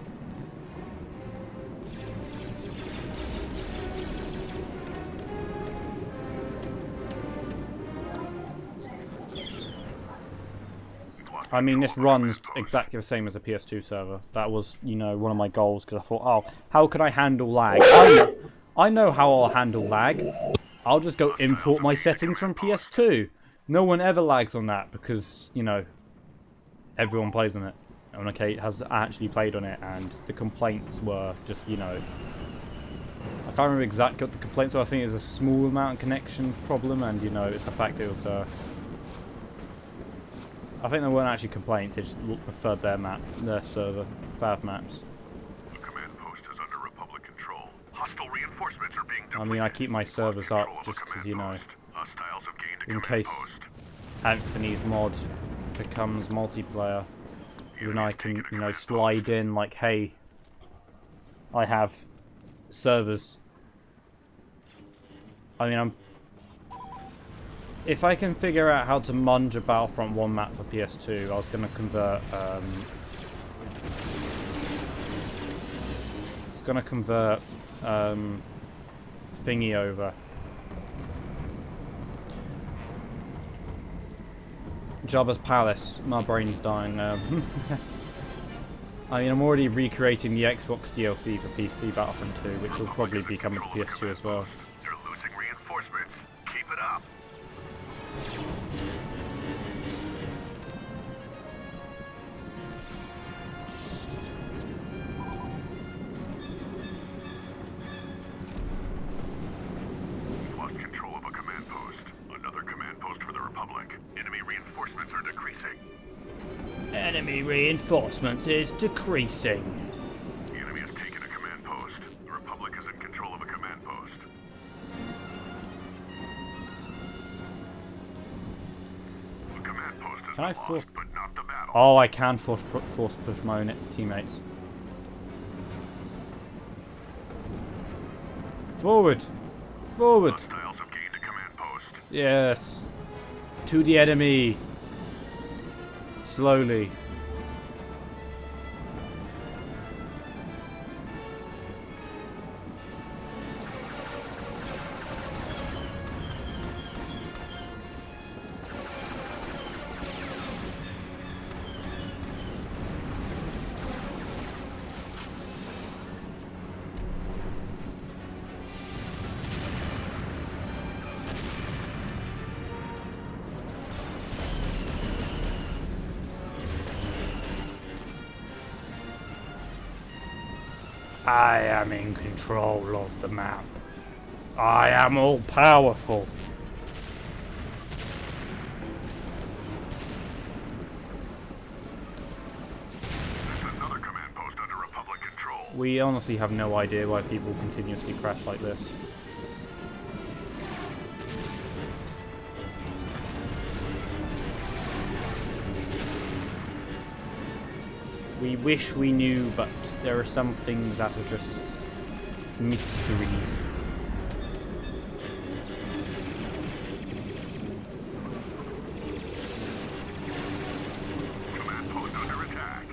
I mean, this runs exactly the same as a PS2 server. That was, you know, one of my goals, because I thought, oh, how can I handle lag? I know how I'll handle lag. I'll just go import my settings from PS2. No one ever lags on that, because, you know, everyone plays on it. And okay, has actually played on it, and the complaints were just, you know, I can't remember exactly what the complaints were. I think it was a small amount of connection problem, and, you know, it's the fact it was, I think they weren't actually complaints, they just preferred their server, Fab maps. The command post is under Republic control. Hostile reinforcements are being I depleted. mean, I keep my servers up just because, you know, Hostiles have gained a in command case post. Anthony's mod becomes multiplayer, then I can, you know, slide in like, hey, I have servers. I mean, if I can figure out how to munge a Battlefront 1 map for PS2, I was going to convert thingy over. Jabba's Palace. My brain's dying now. I mean, I'm already recreating the Xbox DLC for PC Battlefront 2, which will probably be coming to PS2 as well. They're losing reinforcements. Keep it up. We've lost control of a command post. Another command post for the Republic. Enemy reinforcements are decreasing. Enemy reinforcements is decreasing. The enemy has taken a command post. The Republic is in control of a command post. The command post is Can I lost, force- but not the battle. Oh, I can force push my own teammates. Forward! Forward! Hostiles have gained a command post. Yes! To the enemy! Slowly. I am in control of the map. I am all powerful. There's another command post under Republic control. We honestly have no idea why people continuously crash like this. We wish we knew, but there are some things that are just mystery. Command post under attack.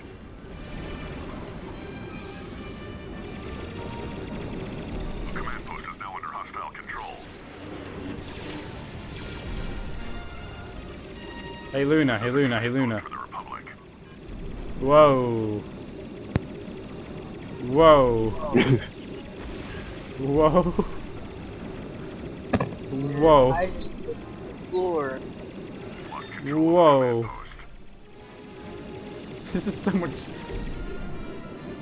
The command post is now under hostile control. Hey Luna, hey Luna, hey Luna. For the Republic. Whoa. Whoa. Whoa. Whoa. I just hit the floor. Lost control Whoa. of the command post. This is so much.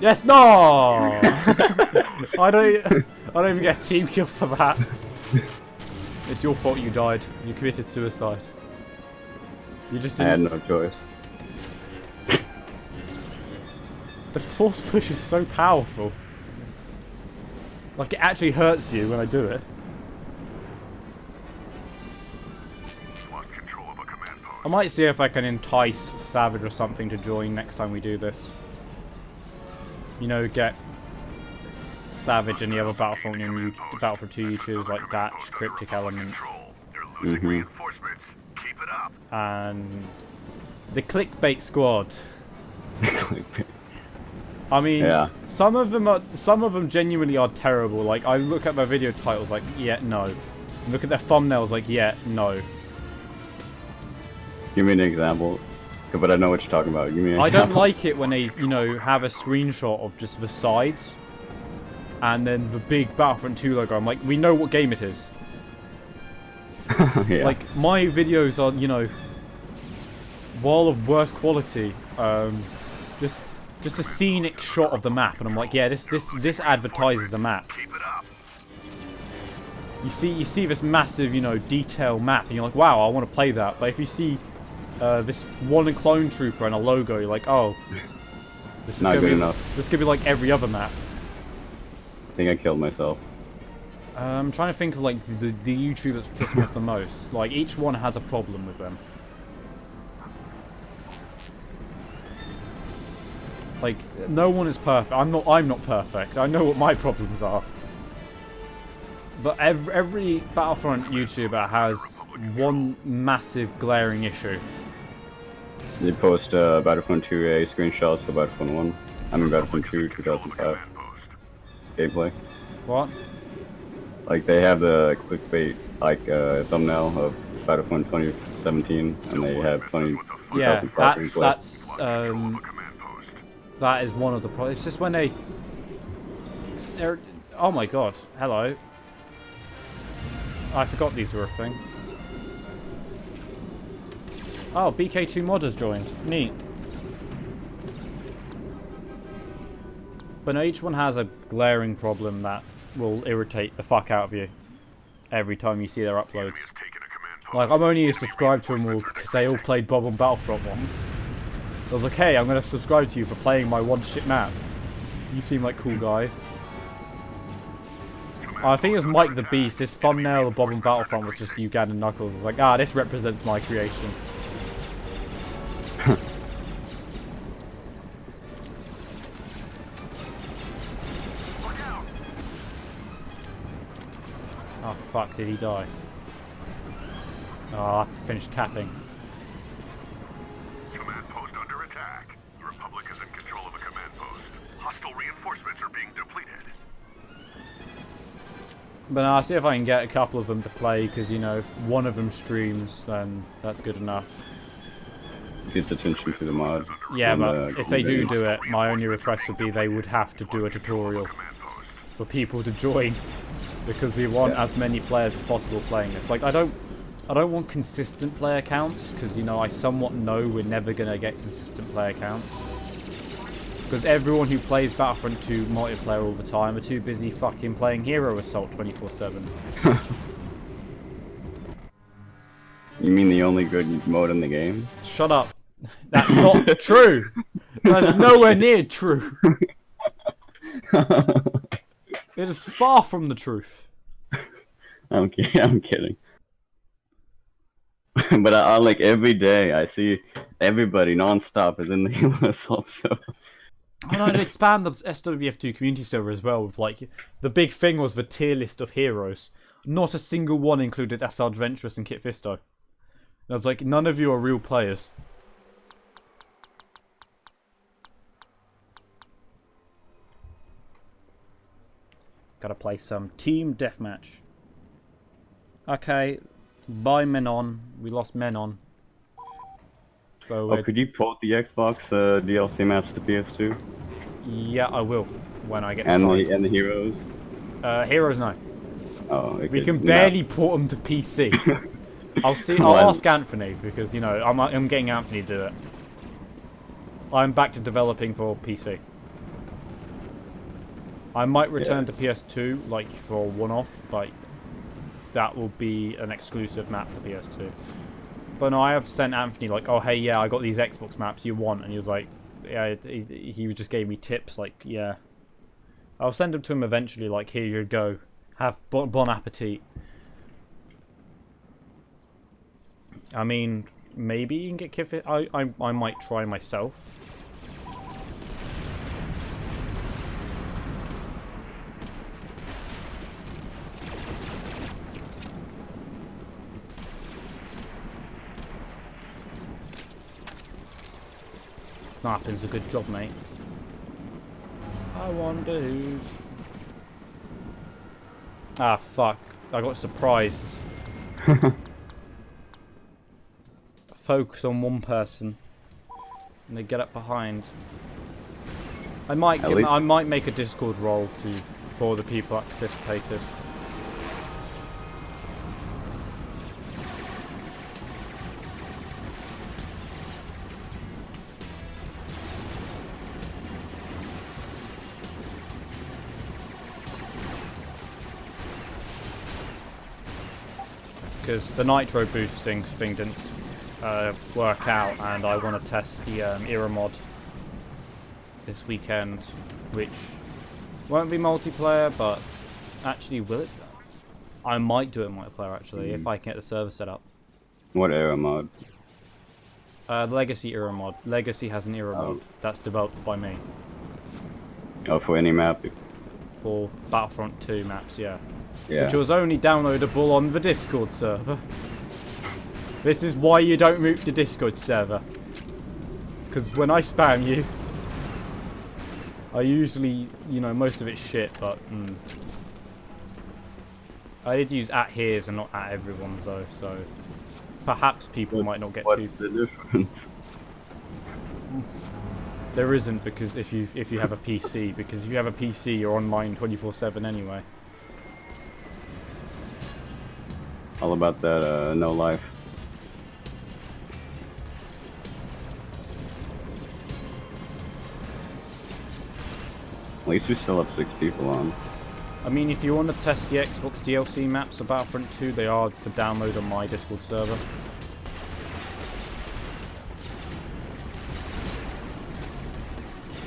Yes, no! I don't even get a team kill for that. It's your fault you died. You committed suicide. You just I had didn't. no choice. The force push is so powerful. Like, it actually hurts you when I do it. Lost control of a command post. I might see if I can entice Savage or something to join next time we do this. You know, get Savage and the other Battlefront 2 YouTubers like Datch, Cryptic Element, They're losing reinforcements. Keep it up. and the Clickbait Squad. I mean, Yeah. some of them genuinely are terrible. Like, I look at their video titles like, yeah, no. Look at their thumbnails like, yeah, no. Give me an example. But I know what you're talking about. Give me an I example. don't like it when they, you know, have a screenshot of just the sides and then the big Battlefront 2 logo. I'm like, we know what game it is. Yeah. Like, my videos are, you know, while of worse quality, just a scenic shot of the map, and I'm like, yeah, this advertises a map. Keep it up. You see this massive, you know, detail map, and you're like, wow, I want to play that. But if you see this one clone trooper and a logo, you're like, oh, this is Not gonna good be enough. this could be like every other map. I think I killed myself. I'm trying to think of like the YouTube that's pissed me off the most. Like, each one has a problem with them. Like, no one is perfect. I'm not perfect. I know what my problems are. But every Battlefront YouTuber has one massive glaring issue. They post Battlefront 2A screenshots for Battlefront 1. I mean Battlefront 2 2005 gameplay. What? Like they have the clickbait like thumbnail of Battlefront 2017, and they have 20 Yeah, 2005 gameplay. that is one of the problems. It's just when they're. Oh my god! Hello. I forgot these were a thing. Oh, BK2 modders joined. Neat. But no, each one has a glaring problem that will irritate the fuck out of you every time you see their uploads. Like, I'm only subscribed to them all because they all played Bob on Battlefront once. I was like, hey, I'm going to subscribe to you for playing my one shit map. You seem like cool guys. I think it was Mike the Beast. This thumbnail of Bob on Battlefront was just Ugandan Knuckles. I was like, ah, this represents my creation. Oh fuck, did he die? Oh, I finished capping. Command post under attack. The Republic is in control of a command post. Hostile reinforcements are being depleted. But I'll see if I can get a couple of them to play, because, you know, if one of them streams, then that's good enough. Gets attention to the mod. Yeah, and, but if they do it, my only request would be they would have to do a tutorial for people to join, because we want as many players as possible playing this. Like, I don't want consistent player counts, because, you know, I somewhat know we're never going to get consistent player counts. Because everyone who plays Battlefront 2 multiplayer all the time are too busy fucking playing Hero Assault 24/7. You mean the only good mode in the game? Shut up. That's not true. That's nowhere near true. It is far from the truth. I'm kidding. But I like every day I see everybody non-stop is in the Hero Assault server. I know, they spanned the SWF2 community server as well, with like, the big thing was the tier list of heroes. Not a single one included SR Adventurous and Kit Fisto. And I was like, none of you are real players. Gotta play some team deathmatch. Okay, bye Menon. We lost Menon. So Oh, could you port the Xbox DLC maps to PS2? yeah, I will when I get And time. the heroes? Heroes, no. Oh, okay. We can barely port them to PC. I'll ask Anthony, because, you know, I'm getting Anthony to do it. I'm back to developing for PC. I might return to PS2, like, for a one-off, like, that will be an exclusive map to PS2. But no, I have sent Anthony, like, oh, hey, yeah, I got these Xbox maps you want, and he was like, yeah, he just gave me tips, like, yeah. I'll send them to him eventually, like, here you go. Have bon appetit. I mean, maybe you can get Kit. I might try myself. Sniping's a good job, mate. I wonder who's... Ah, fuck. I got surprised. Focus on one person. And they get up behind. I might make a Discord role for the people that participated. Because the nitro boosting thing didn't work out, and I want to test the era mod this weekend, which won't be multiplayer, but actually will it? I might do it multiplayer actually if I can get the server set up. What era mod? The Legacy era mod. Legacy has an era mod that's developed by me. Oh, for any map? For Battlefront 2 maps, yeah. Yeah. which was only downloadable on the Discord server. This is why you don't root the Discord server. Because when I spam you, I usually, you know, most of it's shit, but I did use @here's and not @everyone's though, so perhaps people might not get What's too. the difference? There isn't, because if you have a PC, because if you have a PC, you're online 24/7 anyway. All about that no life. At least we still have 6 people on. I mean, if you want to test the Xbox DLC maps of Battlefront 2, they are for download on my Discord server.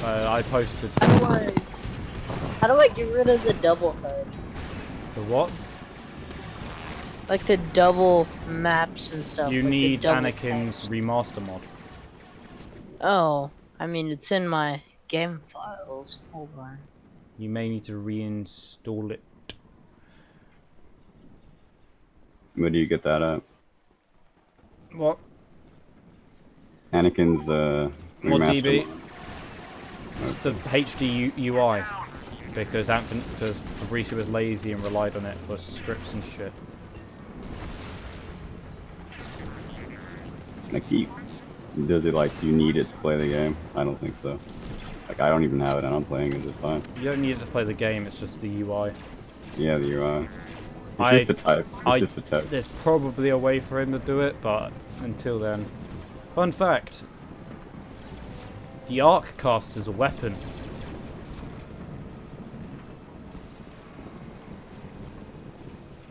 I posted How do I get rid of the double HUD? the what? Like the double maps and stuff. You like the need double Anakin's text. remaster mod. Oh, I mean it's in my game files. Hold on. You may need to reinstall it. Where do you get that at? What? Anakin's What remaster DB? mod. It's the HD UI. Because Fabricio was lazy and relied on it for scripts and shit. Like, does it like you need it to play the game? I don't think so. Like, I don't even have it and I'm playing it just fine. You don't need it to play the game, it's just the UI. Yeah, the UI. It's just a type. It's just a type. There's probably a way for him to do it, but until then. Fun fact. The arc cast is a weapon.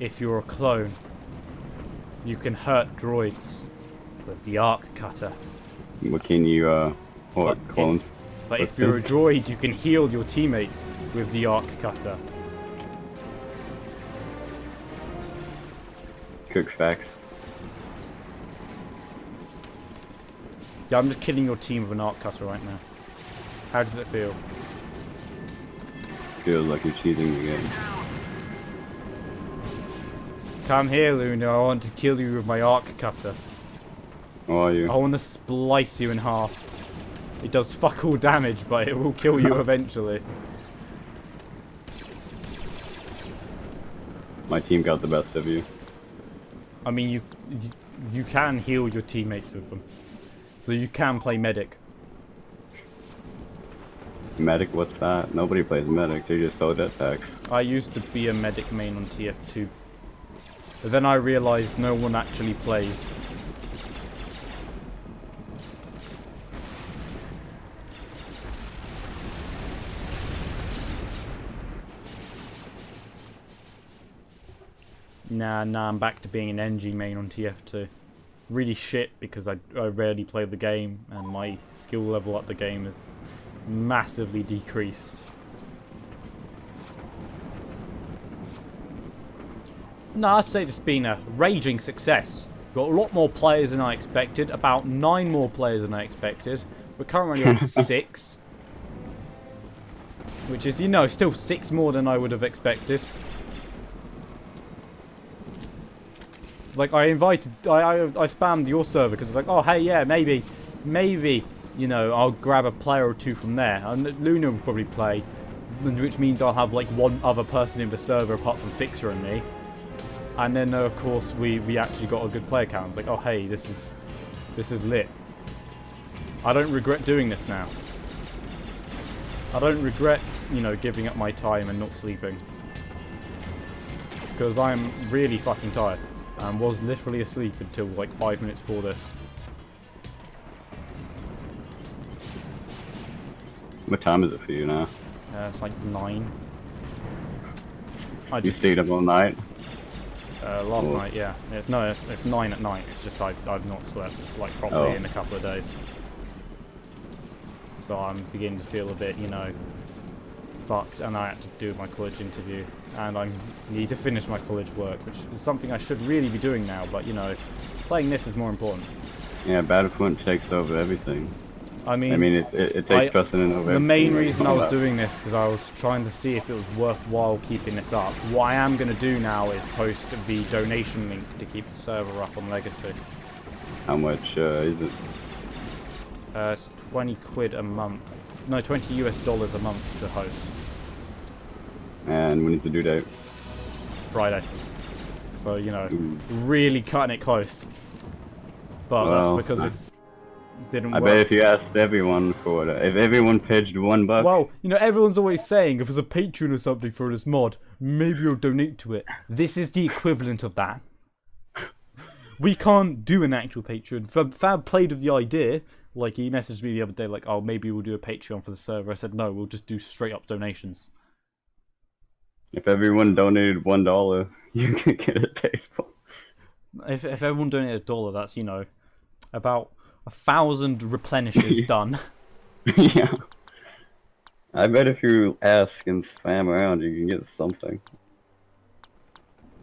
If you're a clone, you can hurt droids with the arc cutter. What can you, what, But clones? But if you're a droid, you can heal your teammates with the arc cutter. Cook facts. Yeah, I'm just killing your team with an arc cutter right now. How does it feel? Feels like you're cheating the game. Come here, Luna. I want to kill you with my arc cutter. How are you? I want to splice you in half. It does fuck all damage, but it will kill you eventually. My team got the best of you. I mean, you can heal your teammates with them, so you can play medic. Medic, what's that? Nobody plays medic, they just throw jetpacks. I used to be a medic main on TF2, but then I realised no one actually plays. Nah, I'm back to being an NG main on TF2. Really shit because I rarely play the game and my skill level at the game is massively decreased. No, I'd say it's been a raging success. Got a lot more players than I expected, about 9 more players than I expected. We're currently on 6. Which is, you know, still 6 more than I would have expected. Like, I spammed your server because it's like, oh, hey, yeah, maybe, you know, I'll grab a player or 2 from there. And Luna will probably play, which means I'll have, like, 1 other person in the server apart from Fixer and me. And then, of course, we actually got a good player count. It's like, oh, hey, this is lit. I don't regret doing this now. I don't regret, you know, giving up my time and not sleeping. Because I'm really fucking tired. And was literally asleep until like 5 minutes before this. What time is it for you now? It's like 9. You stayed up all night? Last Oh. night, yeah. It's 9 at night. It's just I've not slept like properly in a couple of days. So I'm beginning to feel a bit, you know, fucked, and I had to do my college interview, and I need to finish my college work, which is something I should really be doing now, but you know, playing this is more important. Yeah, Battlefront takes over everything. I mean, it takes precedent over the main everything, reason like, I was all that. doing this because I was trying to see if it was worthwhile keeping this up. What I am going to do now is post the donation link to keep the server up on Legacy. How much is it? It's 20 quid a month. No, 20 US dollars a month to host. And when is the due date? Friday. So, you know, Ooh. really cutting it close. But Well, that's because it didn't I work. bet if you asked everyone for it, if everyone pledged $1, Well, you know, everyone's always saying if there's a Patreon or something for this mod, maybe you'll donate to it. This is the equivalent of that. We can't do an actual Patreon. Fab played with the idea. Like, he messaged me the other day, like, oh, maybe we'll do a Patreon for the server. I said, no, we'll just do straight up donations. if everyone donated $1, you can get it paid for. If everyone donated $1, that's, you know, about 1,000 replenishes done. Yeah. I bet if you ask and spam around, you can get something.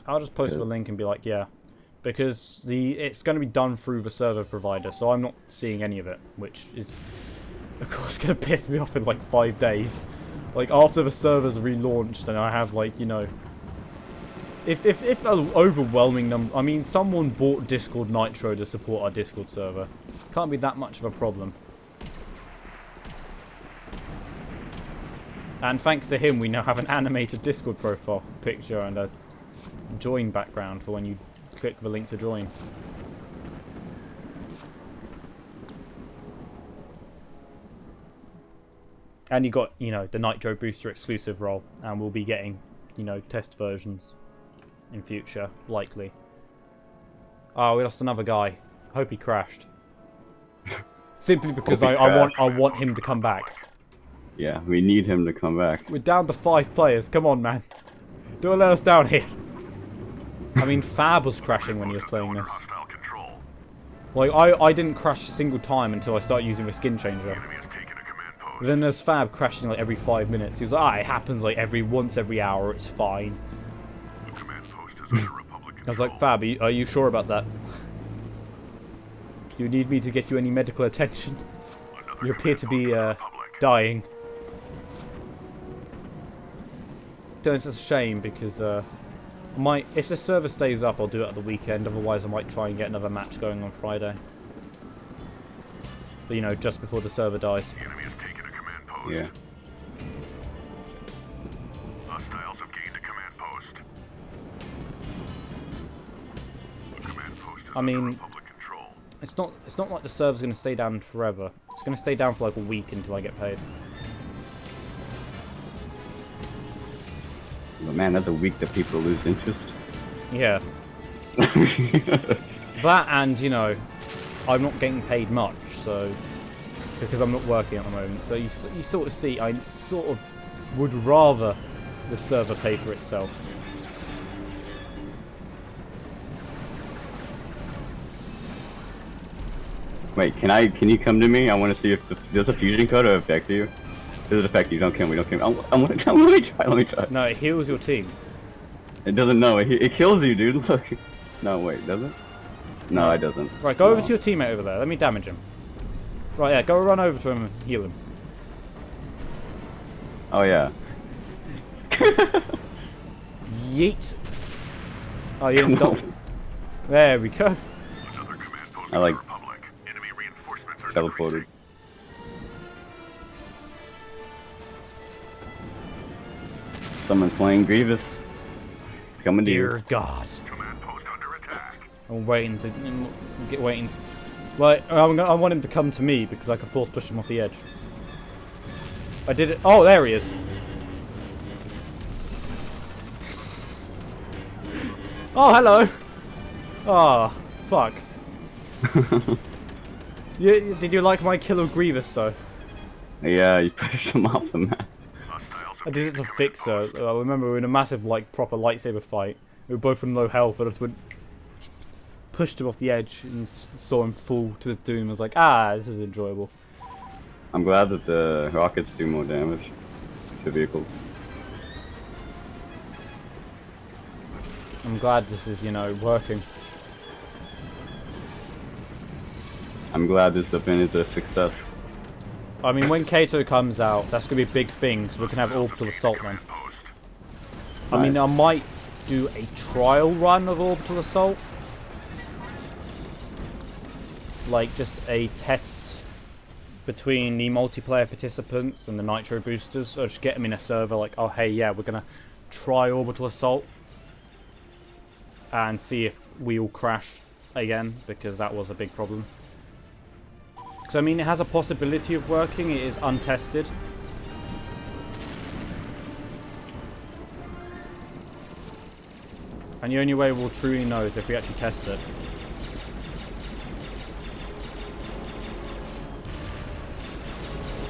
I'll just post the link and be like, yeah. Because it's going to be done through the server provider, so I'm not seeing any of it, which is, of course, going to piss me off in like 5 days. Like, after the server's relaunched and I have, like, you know... If an overwhelming number... I mean, someone bought Discord Nitro to support our Discord server. Can't be that much of a problem. And thanks to him, we now have an animated Discord profile picture and a join background for when you click the link to join. And you got, you know, the Nitro Booster exclusive role, and we'll be getting, you know, test versions in future, likely. Oh, we lost another guy. Hope he crashed. Simply because I want him to come back. Yeah, we need him to come back. We're down to 5 players. Come on, man. Don't let us down here. I mean, Fab was crashing when he was playing this. Hostile control. Like, I didn't crash a single time until I started using the skin changer. Enemy has taken a command post. Then there's Fab crashing like every 5 minutes. He was like, it happens like once every hour, it's fine. The command post is under Republic I was like, Fab, are you sure about that? Do you need me to get you any medical attention? You appear to be dying. It's a shame because if the server stays up, I'll do it at the weekend. Otherwise, I might try and get another match going on Friday. But, you know, just before the server dies. The enemy has taken a command post. Yeah. Hostiles have gained a command post. The command post is I under mean, Republic control. it's not like the server's going to stay down forever. It's going to stay down for like a week until I get paid. But man, that's a week that people lose interest. Yeah. That and, you know, I'm not getting paid much, so... Because I'm not working at the moment. So you sort of see, I sort of would rather the server pay for itself. Wait, can you come to me? I want to see if does a fusion code affect you? Does it affect you? Don't kill me, don't kill me. Let me try. No, it heals your team. It doesn't know. It kills you, dude. Look. No, wait, does it? No, it doesn't. Right, go over to your teammate over there. Let me damage him. Right, yeah, go run over to him and heal him. Oh yeah. Yeet. Oh, you didn't die. There we go. Another command post I like for Republic. Enemy reinforcements are teleported. decreasing. Someone's playing Grievous. It's coming to you. Dear God. Command post under attack. I'm waiting to waiting. Right, I want him to come to me because I can force push him off the edge. I did it. Oh, there he is. Oh, hello. Oh, fuck. Did you like my kill of Grievous though? Yeah, you pushed him off the map. Hostiles have I did it gained to a command fix her. post. I remember we were in a massive, like, proper lightsaber fight. We were both in low health, and I just went, pushed him off the edge and saw him fall to his doom. I was like, this is enjoyable. I'm glad that the rockets do more damage to vehicles. I'm glad this is, you know, working. I'm glad this event is a success. I mean, when Kato comes out, that's going to be a big thing, so we can have orbital assault then. Post. I mean, I might do a trial run of orbital assault. Like, just a test between the multiplayer participants and the nitro boosters. Or just get them in a server like, oh, hey, yeah, we're going to try orbital assault. And see if we all crash again, because that was a big problem. Because, I mean, it has a possibility of working. It is untested. And the only way we'll truly know is if we actually test it.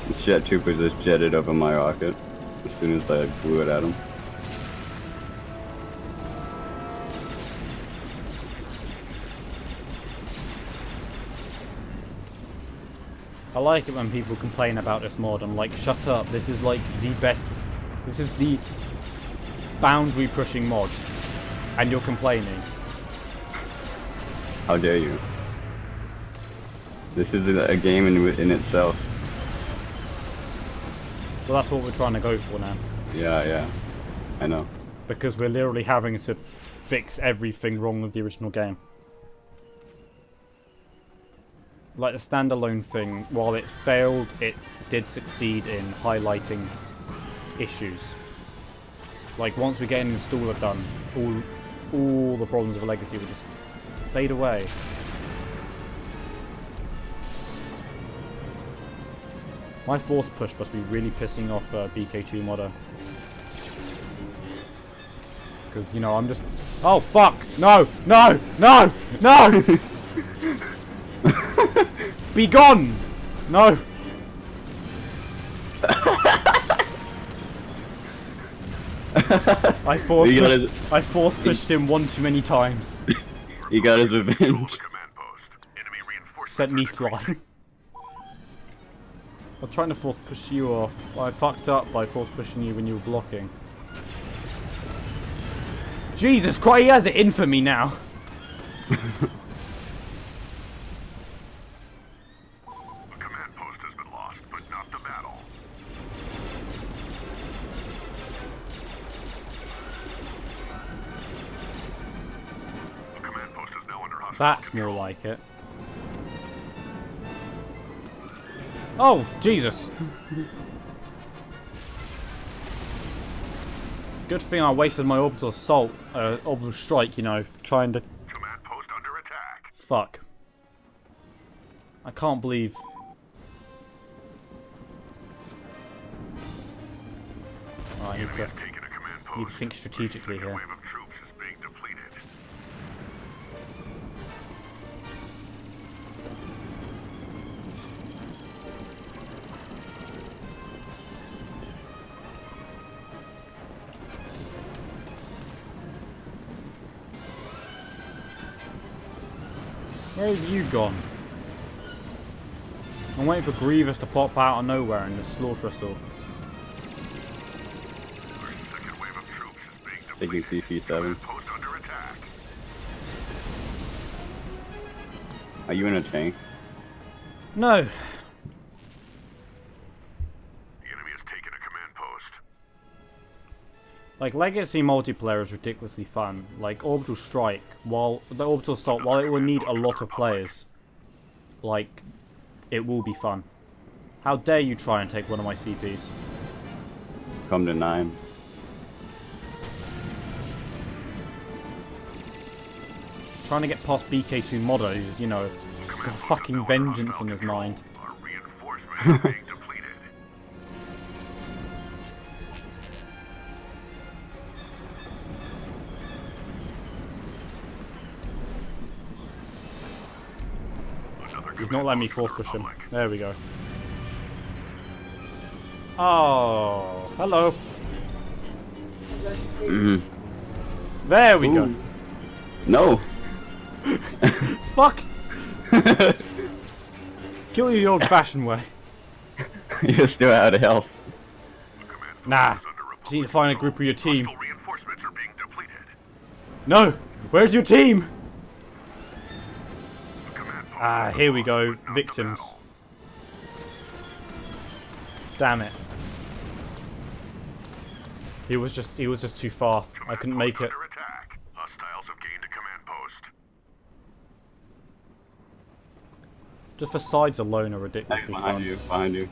This jet trooper just jetted over my rocket as soon as I blew it at him. I like it when people complain about this mod. I'm like, shut up. This is like the best. This is the boundary pushing mod. And you're complaining. How dare you? This is a game in itself. Well, that's what we're trying to go for now. Yeah, I know. Because we're literally having to fix everything wrong with the original game. Like the standalone thing, while it failed, it did succeed in highlighting issues. Like once we get an installer done, all the problems of Legacy will just fade away. My force push must be really pissing off BK2 modder. Because, you know, I'm just... Oh, fuck! No! No! No! No! Be gone! No! I force pushed him one too many times. He got his revenge. Command post. Enemy reinforcements Sent me are declared. flying. I was trying to force push you off. I fucked up by force pushing you when you were blocking. Jesus Christ, he has it in for me now. A command post has been lost, but not the battle. A command post is now under hostile That's control. more like it. Oh, Jesus. Good thing I wasted my orbital assault, orbital strike, you know, trying to... Command post under attack. Fuck. I can't believe... Oh, I The need enemy to... has taken a command post. Need to think strategically Second here. wave of troops is being depleted. Where have you gone? I'm waiting for Grievous to pop out of nowhere and just slaughter us all. Second wave of troops is being depleted. Taking CP7. Command post under attack. Are you in a tank? No! The enemy has taken a command post. Like, Legacy multiplayer is ridiculously fun. Like, Orbital Strike, while... The Orbital Assault, while it will need a lot of players, like, it will be fun. How dare you try and take one of my CPs? Come to 9. Trying to get past BK2 modder who's, you know, got fucking vengeance in his mind. Our reinforcement is being depleted. Another He's command not letting me post force for push him. Republic. There we go. Oh, hello. Mhm. There we go. Ooh. No! Fuck! Kill you the old-fashioned way. You're still out of health. Command post Nah. is under Just need to find a group of your team. Hostile reinforcements are being depleted. No! Where's your team? Command post Ah, has here been we lost, go. but not the Victims. battle. Damn it. He was just too far. I couldn't make it. Under attack. Hostiles have gained a command post. Just the sides alone are ridiculously Behind fun. you, behind you.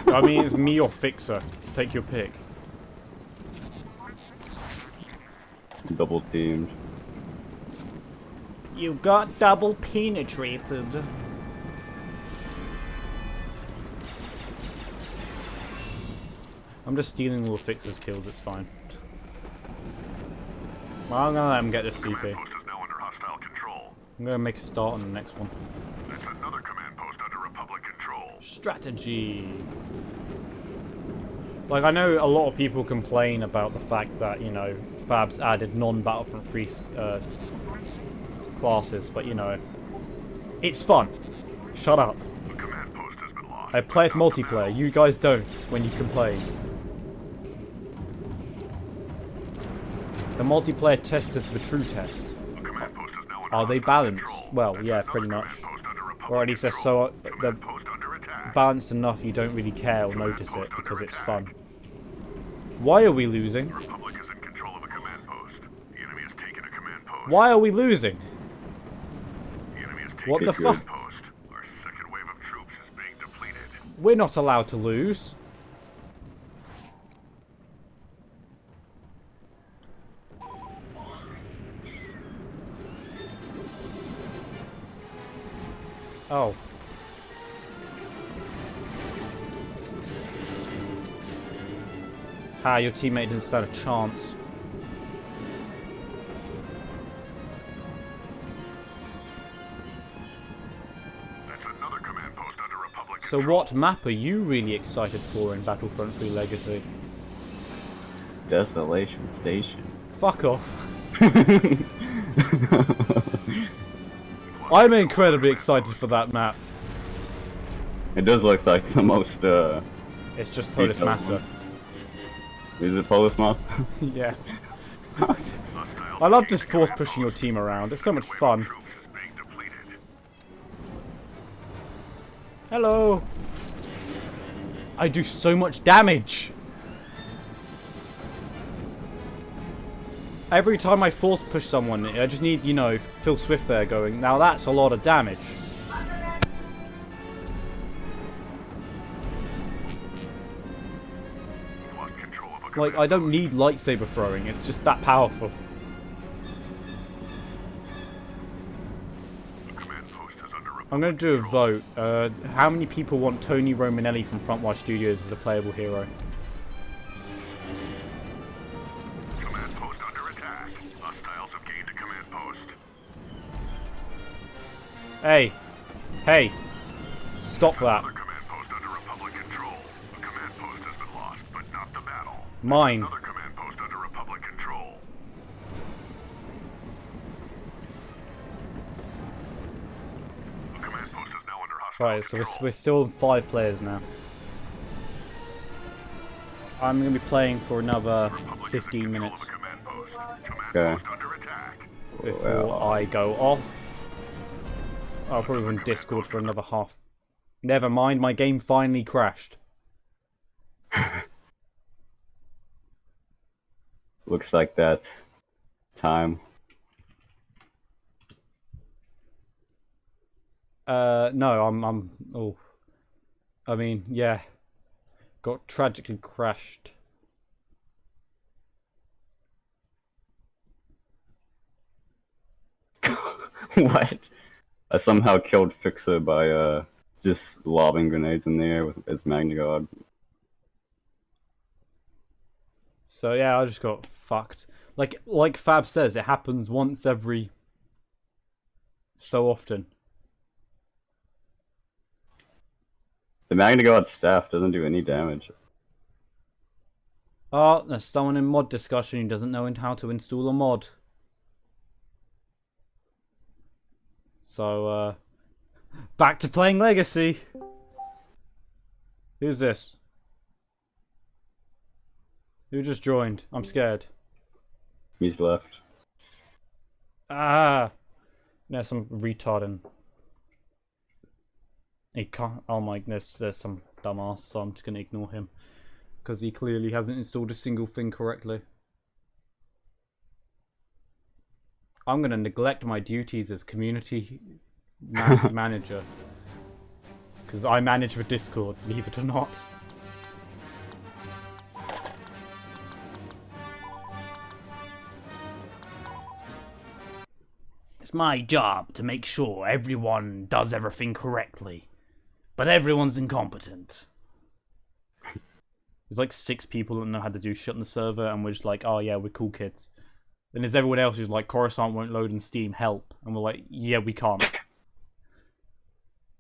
I mean, it's me or Fixer. Take your pick. Double teamed. You got double penetrated. I'm just stealing all the Fixer's kills, it's fine. Well, I'm gonna let him get this CP. Command post is now under hostile control. I'm gonna make a start on the next one. That's another command post under Republic control. Strategy. Like, I know a lot of people complain about the fact that, you know, Fab's added non-Battlefront free classes, but you know, it's fun. Shut up. The command post has been lost. I play it multiplayer. You guys don't when you complain. The multiplayer test is the true test. The command post is now under Are they hostile balanced? control. Well, That's yeah, another pretty much. command post under Republic Or at least they're control. so they're Command post under attack. balanced enough you don't really care or notice it because it's fun. Why are we losing? Republic is in control of a command post. The enemy has taken a command post. Why are we losing? The enemy has taken What the a command fuck? post. Our second wave of troops is being depleted. We're not allowed to lose. Oh. Ah, your teammate didn't stand a chance. That's another command post under Republic So control. what map are you really excited for in Battlefront 3 Legacy? Desolation Station. Fuck off. I'm incredibly excited for that map. It does look like the most, It's just Polis detailed Massa. one. Is it Polis Moth? Yeah. Hostiles I love have just gained a force command pushing your post. team around. It's so much Second wave of fun. troops is being depleted. Hello. I do so much damage. Every time I force push someone, I just need, you know, Phil Swift there going, now that's a lot of damage. You lost control of a Like, command I don't need lightsaber throwing, it's just that powerful. command post is under Republic I'm going to do a control. vote. How many people want Tony Romanelli from Frontwatch Studios as a playable hero? Command post under attack. Hostiles have gained a command post. Hey. Hey. Stop that. Another command post under Republic control. A command post has been lost, but not the battle. Mine. Another command post under Republic control. A command post is now under hostile Right, so control. we're still 5 players now. I'm going to be playing for another Republic is in 15 control minutes of a command post. Command Okay. post under attack. before Well. I go off. I'll probably run Discord for another half. Never mind, my game finally crashed. Looks like that's time. No, oh. I mean, yeah. Got tragically crashed. What? I somehow killed Fixer by just lobbing grenades in the air with his Magna God. So yeah, I just got fucked. Like Fab says, it happens once every so often. The Magna God staff doesn't do any damage. Oh, there's someone in mod discussion who doesn't know how to install a mod. So, back to playing Legacy. Who's this? Who just joined? I'm scared. He's left. Ah! There's some retard and he can't. Oh my, there's some dumbass, so I'm just gonna ignore him because he clearly hasn't installed a single thing correctly. I'm gonna neglect my duties as community manager because I manage the Discord, believe it or not. It's my job to make sure everyone does everything correctly, but everyone's incompetent. There's like 6 people that know how to do shit on the server, and we're just like, oh yeah, we're cool kids. Then there's everyone else who's like, Coruscant won't load in Steam, help. And we're like, yeah, we can't.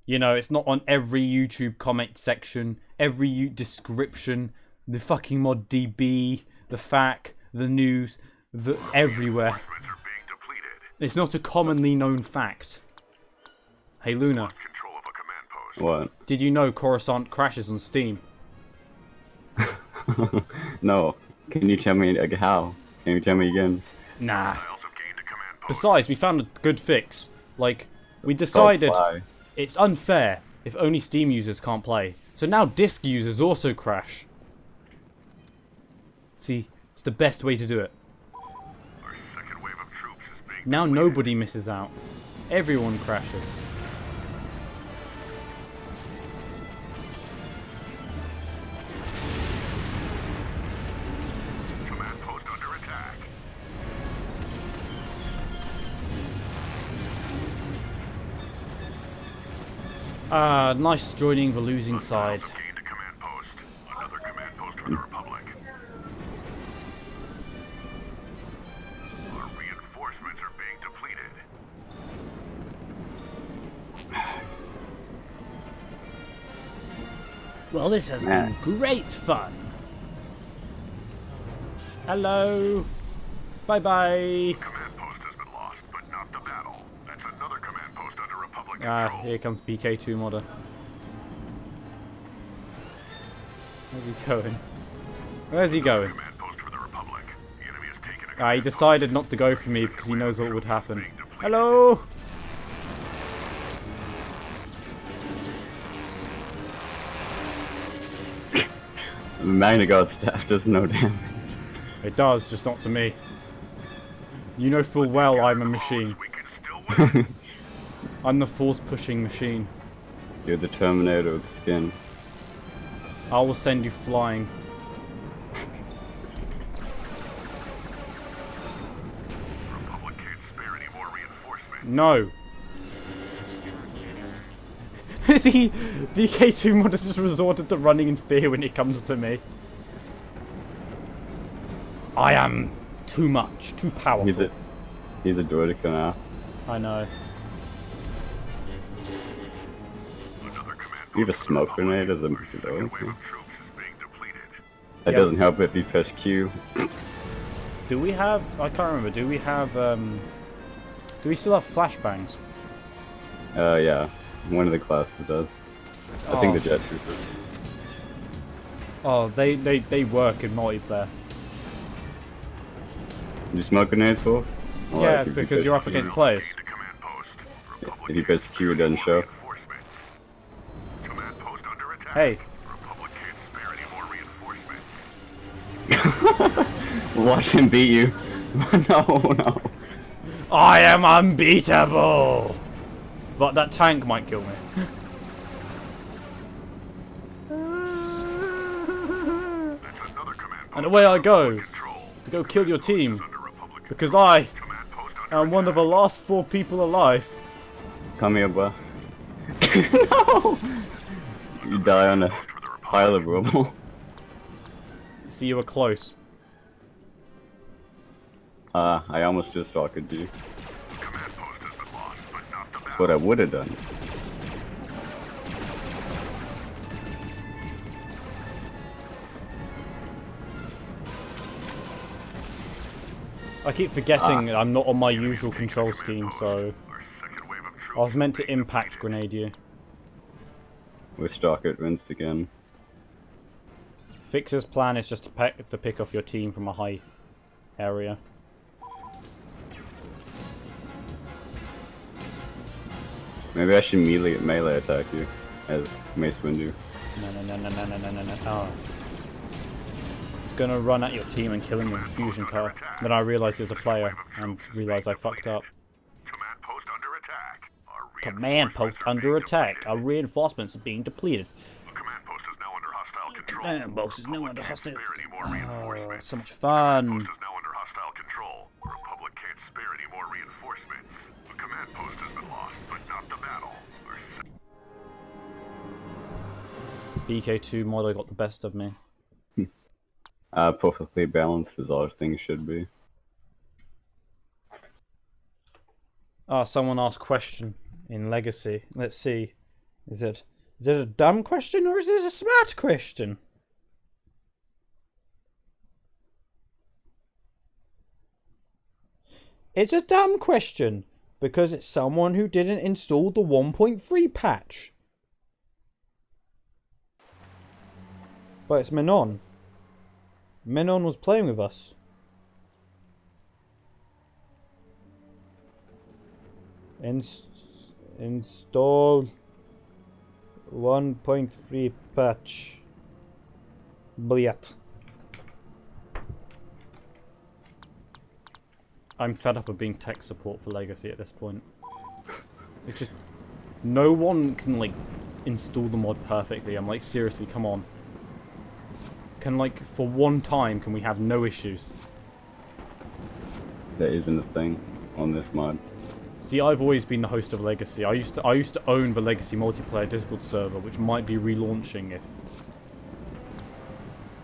You know, it's not on every YouTube comment section, every description, the fucking mod DB, the FAQ, the news, everywhere. Reinforcements are being depleted. It's not a commonly known fact. Hey Luna, Lost control of a command post. What? did you know Coruscant crashes on Steam? No. Can you tell me how? Can you tell me again? Nah. I also gained a command post. Besides, we found a good fix. Like, we decided Spy. it's unfair if only Steam users can't play. So now disc users also crash. See, it's the best way to do it. Our second wave of troops is being Now depleted. nobody misses out. Everyone crashes. Command post under attack. Nice joining the losing side. Also gained a command post. Another command post for the Republic. Our reinforcements are being depleted. Well, this has Nah. been great fun. Hello. Bye-bye. Command post has been lost, but not the battle. That's another command post under Republic Ah, control. here comes BK2 modder. Where's he going? Where's he going? Command post for the Republic. The enemy has taken a He command decided not to go for me because he knows what would happen. being depleted. Hello. The Magna Guard staff does no damage. It does, just not to me. You know full well I'm a machine. We can still win. I'm the force-pushing machine. You're the Terminator with skin. I will send you flying. Republic can't spare any more reinforcements. No. The BK2 mod has just resorted to running in fear when it comes to me. I am too much, too powerful. He's a droidica now. I know. Another command You have a post for the smoke Republic. grenade as a Our second wave droid. of troops is being depleted. That Yeah. doesn't help if you press Q. Do we have? I can't remember. Do we have? Do we still have flashbangs? Yeah. One of the classes does. I think the jet troopers. Oh, they work in multiplayer. You smoke grenades for? Or Yeah, if you because press you're up Q. against players. Gained a command post. Republic If you press Q, it doesn't show. reinforcements. Command post under attack. Hey. Republic can't spare any more reinforcements. Watch him beat you. No, no. I am unbeatable. But that tank might kill me. That's another command post. And away I go Control. to go kill your team Under Republic because I command post under am one of the last 4 people alive. Come here, bro. No! You die on a pile of rubble. See, you were close. I almost just rocketed you. command post has been lost, but not the That's battle. what I would have done. I keep forgetting I'm not on my usual control scheme, so Our second wave of troops I was meant to being impact depleted. grenade you. Wish rocket rinsed again. Fix's plan is just to pick off your team from a high area. Maybe I should melee attack you as Mace Windu. No. Oh. It's gonna run at your team and kill him with a fusion car. Then I realise there's a player and realise I fucked up. Command post under attack. Our Command post reinforcements are under being attack. depleted. Our reinforcements are being depleted. The command post is now under hostile control. Command post is now Republic under can't hostile. spare any more Oh, reinforcements. so much Post fun. is now under hostile control. The Republic can't spare any more reinforcements. The command post has been lost, but not the battle. BK2 model got the best of me. Perfectly balanced as all things should be. Ah, someone asked question in Legacy. Let's see. Is it a dumb question or is it a smart question? It's a dumb question because it's someone who didn't install the 1.3 patch. But it's Menon. Menon was playing with us. Install 1.3 patch. Bliat. I'm fed up of being tech support for Legacy at this point. It's just no one can like install the mod perfectly. I'm like, seriously, come on. Can like for one time can we have no issues? That isn't a thing on this mod. See, I've always been the host of Legacy. I used to own the Legacy multiplayer Discord server, which might be relaunching if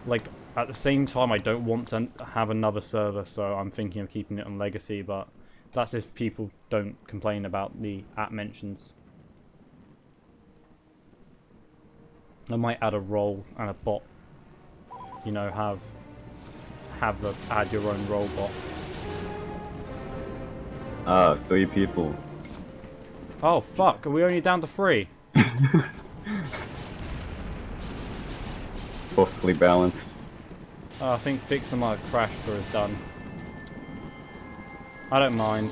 like at the same time I don't want to have another server, so I'm thinking of keeping it on Legacy, but that's if people don't complain about the @ mentions. I might add a role and a bot. You know, have the add your own role bot. 3 people. Oh fuck, are we only down to 3? Perfectly balanced. I think fixing my crashed or is done. I don't mind.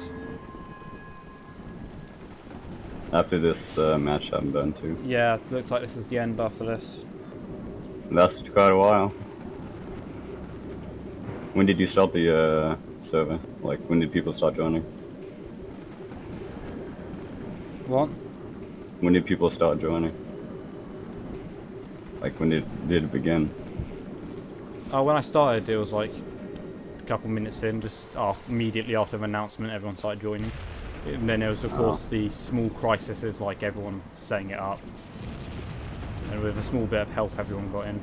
After this match, I'm done too. Yeah, looks like this is the end after this. That's quite a while. When did you start the server? Like, when did people start joining? What? When did people start joining? Like, when did it begin? Oh, when I started, it was like a couple minutes in, just immediately after the announcement, everyone started joining. And then there was, of course, the small crises, like everyone setting it up. And with a small bit of help, everyone got in.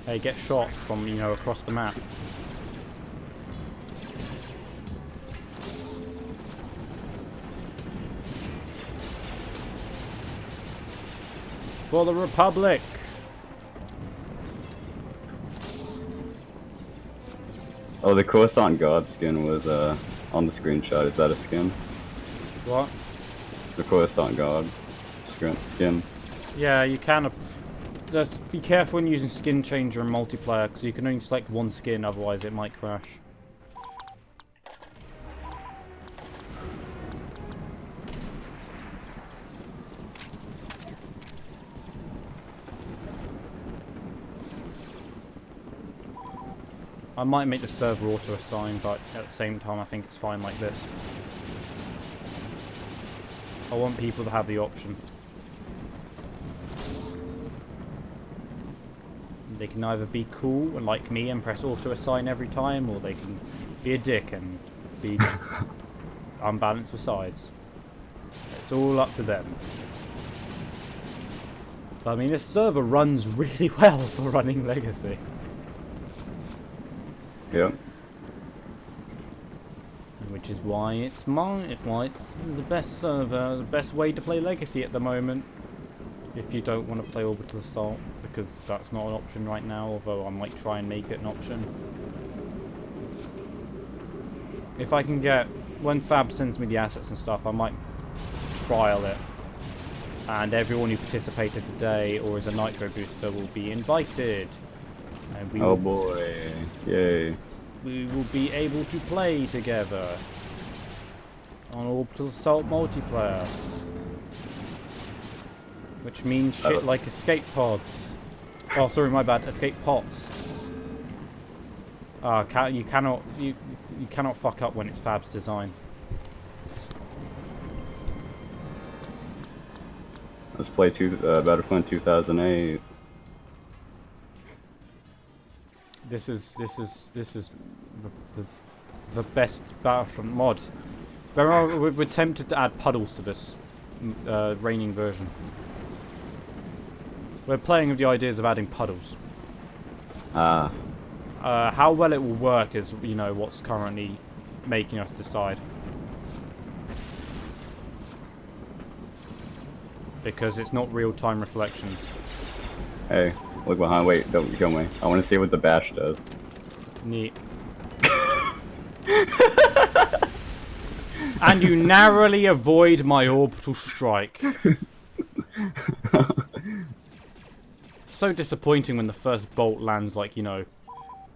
Hey, get shot from, you know, across the map. For the Republic! Oh, the Coruscant Guard skin was on the screenshot. Is that a skin? What? The Coruscant Guard skin. Yeah, you can. Just be careful when using skin changer in multiplayer, because you can only select one skin, otherwise it might crash. I might make the server auto-assign, but at the same time I think it's fine like this. I want people to have the option. They can either be cool and like me and press auto-assign every time, or they can be a dick and be unbalanced for sides. It's all up to them. But, I mean, this server runs really well for running Legacy. Yep. Which is why it's the best server, the best way to play Legacy at the moment. If you don't want to play Orbital Assault, because that's not an option right now, although I might try and make it an option. If I can get, when Fab sends me the assets and stuff, I might trial it And everyone who participated today or is a Nitro booster will be invited. And we Oh will, boy. Yay. we will be able to play together on Orbital Assault multiplayer. Which means shit like escape pods. Oh, sorry, my bad. Escape pods. You cannot fuck up when it's Fab's design. Let's play Battlefront 2008. This is the best Battlefront mod. We're tempted to add puddles to this raining version. We're playing with the ideas of adding puddles. Ah. How well it will work is, you know, what's currently making us decide. Because it's not real-time reflections. Hey, look behind. Wait, don't kill me. I want to see what the bash does. Neat. And you narrowly avoid my orbital strike. So disappointing when the first bolt lands, like, you know,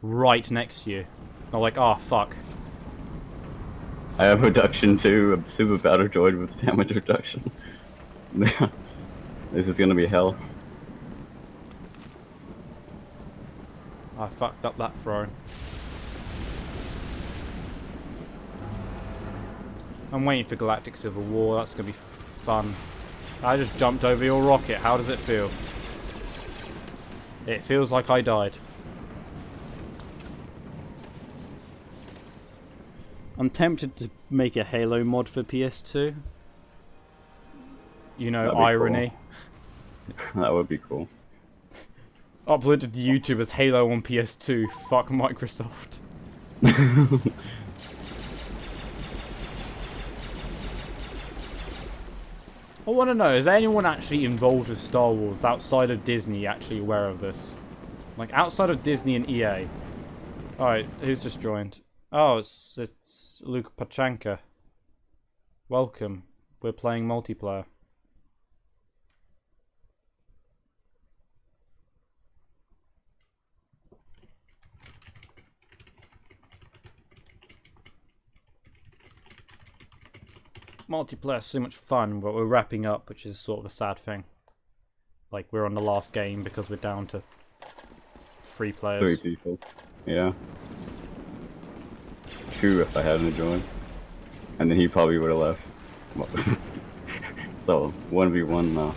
right next to you. I'm like, oh, fuck. I have reduction too, a super battle droid with damage reduction. This is gonna be hell. I fucked up that throw. I'm waiting for Galactic Civil War, that's gonna be fun. I just jumped over your rocket, how does it feel? It feels like I died. I'm tempted to make a Halo mod for PS2. You know, That'd be irony. Cool. That would be cool. Uploaded to YouTube as Halo on PS2. Fuck Microsoft. I want to know, is anyone actually involved with Star Wars outside of Disney actually aware of this? Like, outside of Disney and EA. Alright, who's just joined? Oh, it's Luke Pachanka. Welcome. We're playing multiplayer. Multiplayer is so much fun, but we're wrapping up, which is sort of a sad thing. Like, we're on the last game because we're down to 3 players. 3 people. Yeah. 2 if I hadn't joined. And then he probably would have left. So, 1v1 now.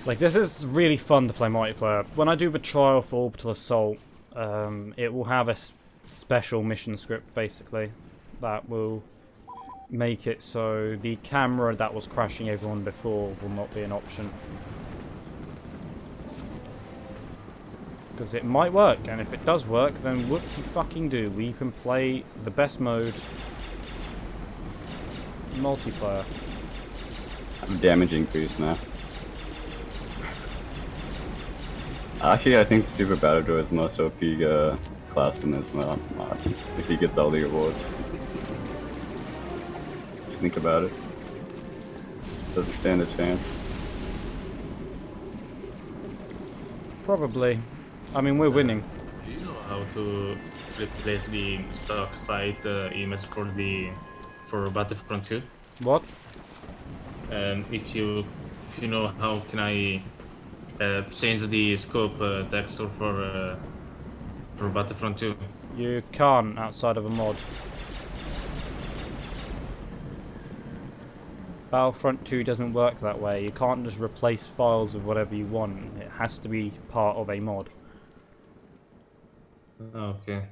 Like, this is really fun to play multiplayer. When I do the trial for Orbital Assault, it will have a special mission script, basically, that will make it so the camera that was crashing everyone before will not be an option. Because it might work, and if it does work, then whoop-de-fucking-do. We can play the best mode multiplayer. I have damage increase now. Actually, I think Super Battle Droid is the most OP class in this mod, if he gets all the awards. Just think about it. Doesn't stand a chance. Probably. I mean, we're winning. Do you know how to replace the stock site image for Battlefront 2? What? If you know how can I change the scope texture for Battlefront 2? You can't outside of a mod. Battlefront 2 doesn't work that way. You can't just replace files with whatever you want. It has to be part of a mod. Okay.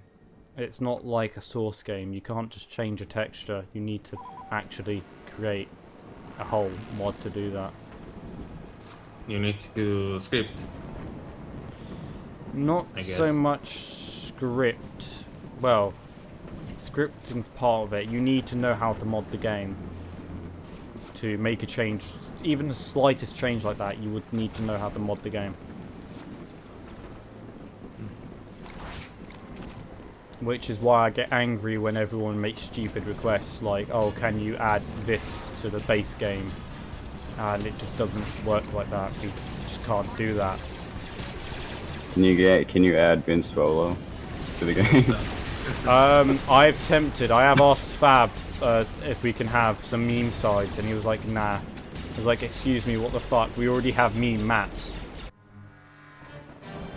It's not like a source game. You can't just change a texture. You need to actually create a whole mod to do that. You need to script. Not I guess. so much script. Well, scripting's part of it. You need to know how to mod the game to make a change. Even the slightest change like that, you would need to know how to mod the game. which is why I get angry when everyone makes stupid requests like, oh, can you add this to the base game? And it just doesn't work like that. We just can't do that. Can you add Ben Swallow to the game? I've tempted. I have asked Fab if we can have some meme sides, and he was like, nah. I was like, excuse me, what the fuck? We already have meme maps.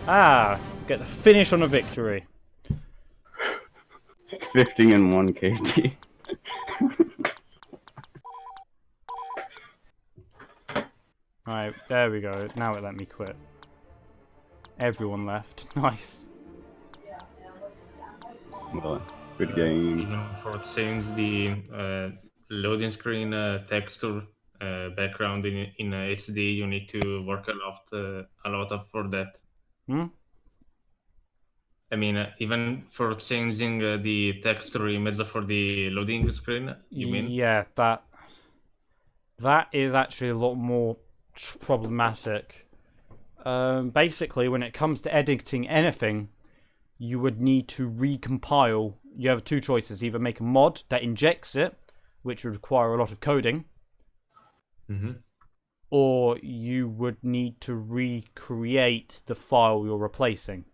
Ah, get the finish on a victory. 50-1 KD. Alright, there we go. Now it let me quit. Everyone left. Nice. Well, good game. Even for change the loading screen texture background in HD, you need to work a lot of for that. Hmm? I mean, even for changing the texture image for the loading screen, you mean? Yeah, that is actually a lot more problematic. Basically, when it comes to editing anything, you would need to recompile. You have two choices: either make a mod that injects it, which would require a lot of coding, or you would need to recreate the file you're replacing,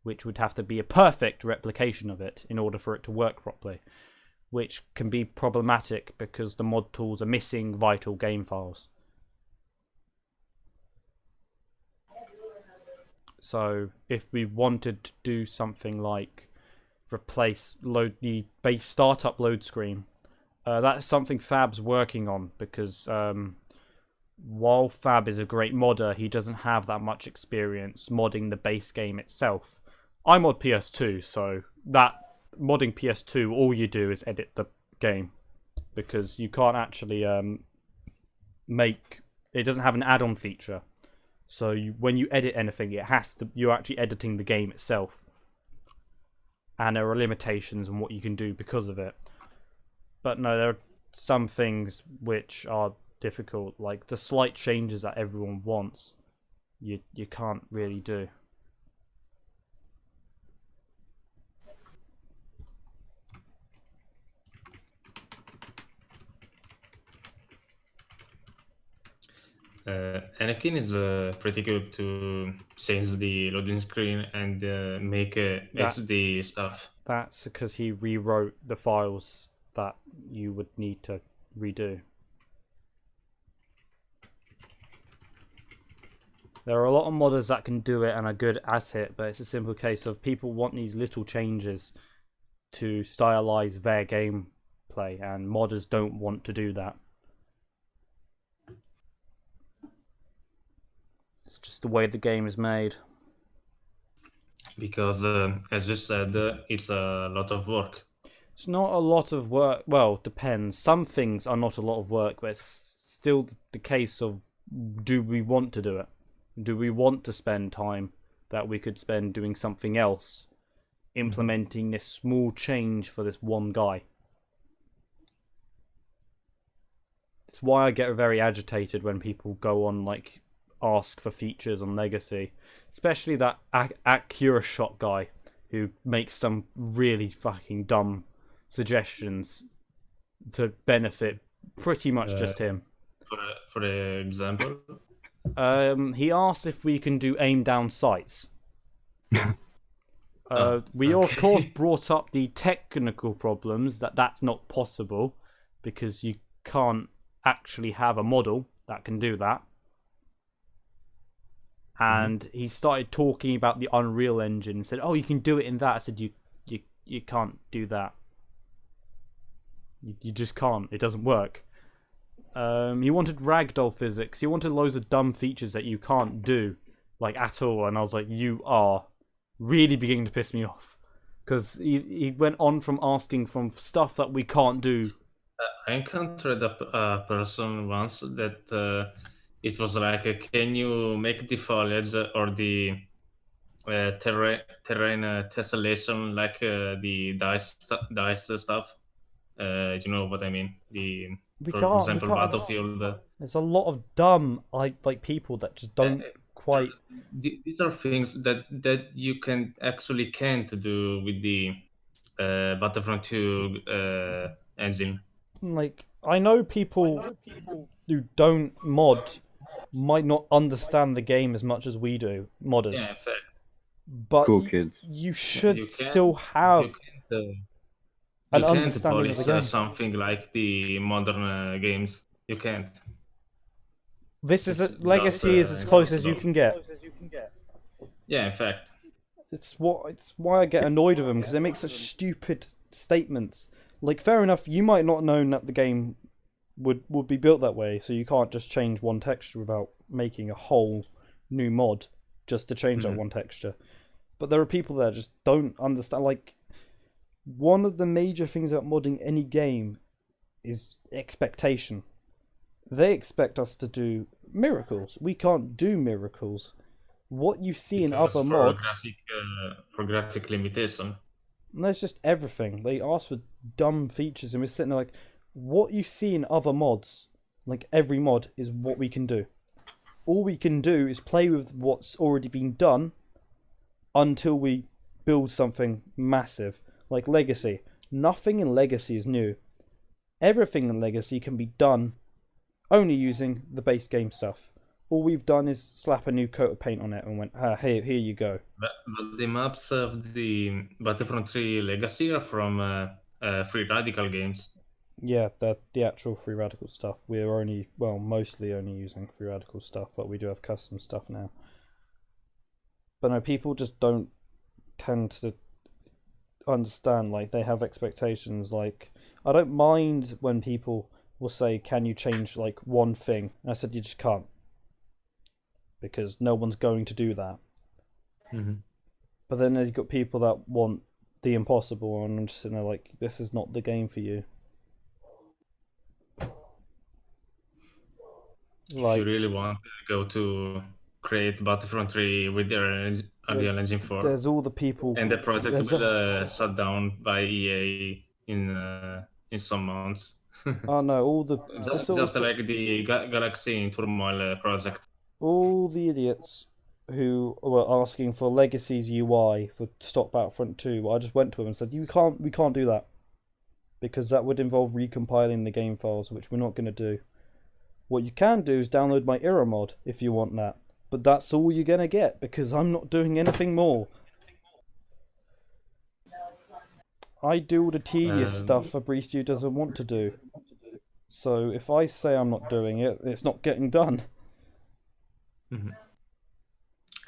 which would have to be a perfect replication of it in order for it to work properly, which can be problematic because the mod tools are missing vital game files. So if we wanted to do something like replace the base startup load screen, that's something Fab's working on, because while Fab is a great modder, he doesn't have that much experience modding the base game itself. I mod PS2, so that modding PS2, all you do is edit the game, because you can't actually it doesn't have an add-on feature. So when you edit anything, you're actually editing the game itself, and there are limitations on what you can do because of it. But no, there are some things which are difficult, like the slight changes that everyone wants. You can't really do. Anakin is pretty good to change the loading screen and make HD stuff. That's because he rewrote the files that you would need to redo. There are a lot of modders that can do it and are good at it, but it's a simple case of people want these little changes to stylize their gameplay, and modders don't want to do that. It's just the way the game is made. Because, as you said, it's a lot of work. It's not a lot of work. Well, depends. Some things are not a lot of work, but it's still the case of, do we want to do it? Do we want to spend time that we could spend doing something else, implementing this small change for this one guy? It's why I get very agitated when people go on, like, ask for features on Legacy, especially that Acura shot guy who makes some really fucking dumb suggestions to benefit pretty much just him. For example, he asked if we can do aim down sights. We of course brought up the technical problems that's not possible, because you can't actually have a model that can do that. And he started talking about the Unreal Engine and said, oh, you can do it in that. I said, you can't do that. You just can't. It doesn't work. He wanted ragdoll physics. He wanted loads of dumb features that you can't do, like, at all. And I was like, you are really beginning to piss me off. Because he went on from asking from stuff that we can't do. I encountered a person once that it was like, can you make the foliage or the terrain tessellation like the dice stuff? You know what I mean? For example, Battlefield. There's a lot of dumb like people that just don't quite. These are things that you can't do with the Battlefront 2 engine. Like, I know people who don't mod might not understand the game as much as we do, modders, Yeah, in fact, but Cool kids. you should you still can have you can't uh, an you can't understanding of the polish game. something like the modern games. You can't. This is It's Legacy is as close as you can get. Yeah, in fact. It's why I get annoyed with them, because they make such stupid statements. Like, fair enough, you might not know that the game would be built that way, so you can't just change one texture without making a whole new mod just to change that one texture. But there are people that just don't understand. Like, one of the major things about modding any game is expectation. They expect us to do miracles. We can't do miracles. What you see in Because other mods, for graphic limitation. and that's just everything. They ask for dumb features, and we're sitting there like, what you see in other mods, like every mod, is what we can do. All we can do is play with what's already been done until we build something massive. Like Legacy. Nothing in Legacy is new. Everything in Legacy can be done only using the base game stuff. All we've done is slap a new coat of paint on it and went, here you go. But the maps of the Battlefront 3 Legacy are from Free Radical games. Yeah, the actual Free Radical stuff. We're only, well, mostly only using Free Radical stuff, but we do have custom stuff now. But no, people just don't tend to understand. Like, they have expectations. Like, I don't mind when people will say, can you change, like, one thing? And I said, you just can't. Because no one's going to do that. But then you've got people that want the impossible, and I'm just sitting there like, this is not the game for you. If you really want to go to create Battlefront 3 with their Unreal Engine 4, there's all the people, and the project will shut down by EA in some months. Oh no, all the just like the Galaxy in Turmoil project. All the idiots who were asking for Legacy's UI for Stop Battlefront 2, I just went to them and said, we can't do that, because that would involve recompiling the game files, which we're not going to do. What you can do is download my era mod if you want that, but that's all you're going to get, because I'm not doing anything more. I do all the tedious stuff Fabricio doesn't want to do. So if I say I'm not doing it, it's not getting done.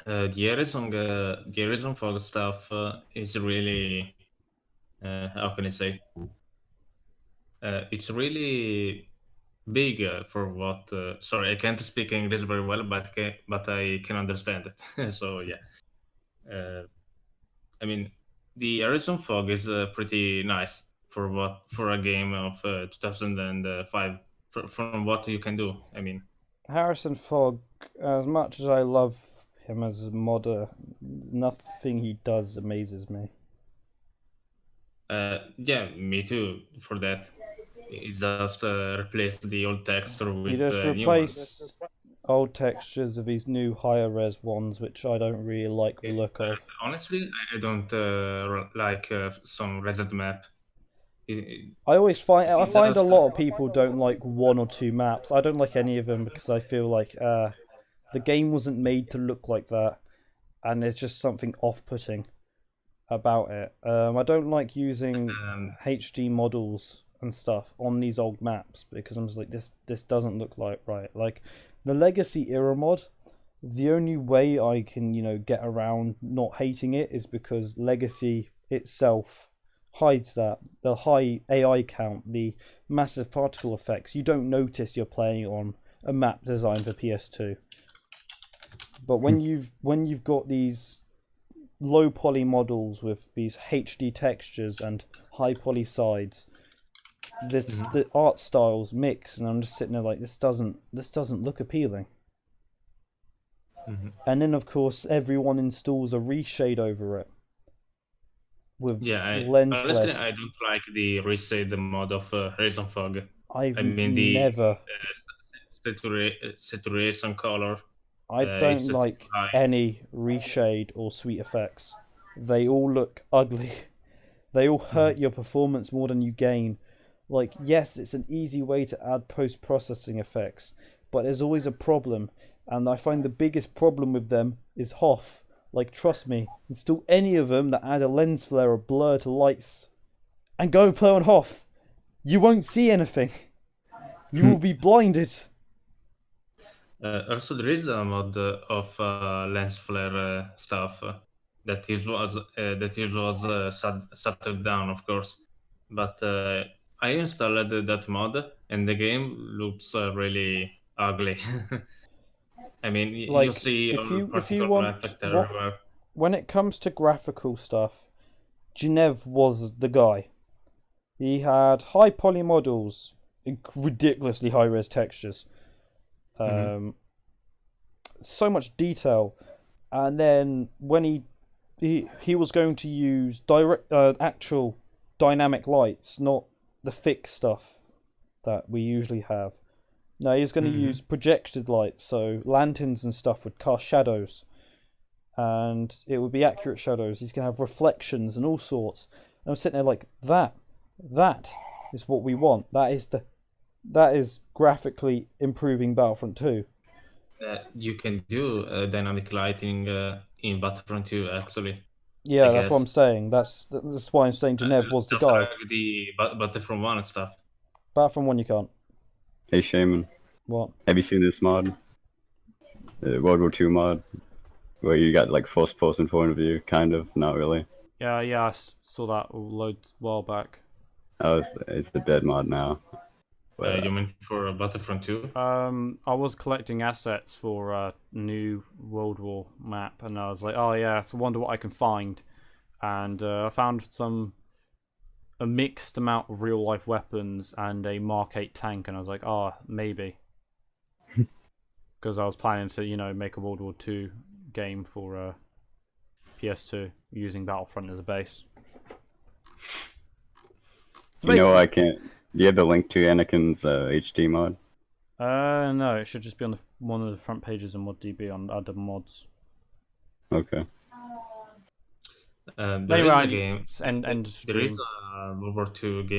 The Horizon Fog stuff is really, how can I say? It's really big for what. Sorry, I can't speak English very well, but I can understand it. So yeah, I mean, the Horizon Fog is pretty nice for a game of 2005. From what you can do, I mean. Harrison Fogg, as much as I love him as a modder, nothing he does amazes me. Yeah, me too. For that, he just replaced the old texture with He just new ones. replaced old textures of these new higher res ones, which I don't really like the look of. Honestly, I don't like some Resident map. I find a lot of people don't like one or two maps. I don't like any of them because I feel like the game wasn't made to look like that, and there's just something off-putting about it. I don't like using HD models and stuff on these old maps because I'm just like, this doesn't look like right. Like the Legacy era mod, the only way I can get around not hating it is because Legacy itself hides that. The high AI count, the massive particle effects, you don't notice you're playing on a map designed for PS2. But when you've got these low poly models with these HD textures and high poly sides, the art styles mix, and I'm just sitting there like, this doesn't look appealing. And then of course everyone installs a reshade over it with lens honestly, flares. I don't like the reshade mod of Horizon Fog. I mean never. Saturation color. I don't like any reshade or sweet effects. They all look ugly. They all hurt your performance more than you gain. Like, yes, it's an easy way to add post-processing effects, but there's always a problem, and I find the biggest problem with them is Hoff. Like, trust me, install any of them that add a lens flare or blur to lights, and go play on Hoff. You won't see anything. You will be blinded. Also, there is a mod of lens flare stuff that was shut down, of course. But I installed that mod, and the game looks really ugly. I mean, you Like, see if all you particle want effect what everywhere. when it comes to graphical stuff, Genev was the guy. He had high poly models, ridiculously high res textures, so much detail, and then when he was going to use direct actual dynamic lights, not the fixed stuff that we usually have. No, he was going to use projected lights, so lanterns and stuff would cast shadows, and it would be accurate shadows. He's going to have reflections and all sorts. And I'm sitting there like, that is what we want. That is graphically improving Battlefront 2. You can do dynamic lighting in Battlefront 2, actually. Yeah, I that's what I'm guess. saying. That's why I'm saying Genev was the Just guy. like the Battlefront 1 and stuff. Battlefront 1 you can't. Hey Shaman, What? have you seen this mod? The World War II mod, where you got like first person point of view, kind of, not really. Yeah, I saw that loads while back. Oh, it's the dead mod now. But, You mean for Battlefront 2? I was collecting assets for a new World War map, and I was like, oh yeah, so I wonder what I can find. And I found a mixed amount of real life weapons and a Mark 8 tank, and I was like, oh, maybe. Because I was planning to, make a World War II game for PS2 using Battlefront as a base. So you know, basically- I can't. Do you have the link to Anakin's HD mod? No, it should just be on one of the front pages of ModDB on other mods. Okay. There Anyway, is a game. end There is stream. a World War II game.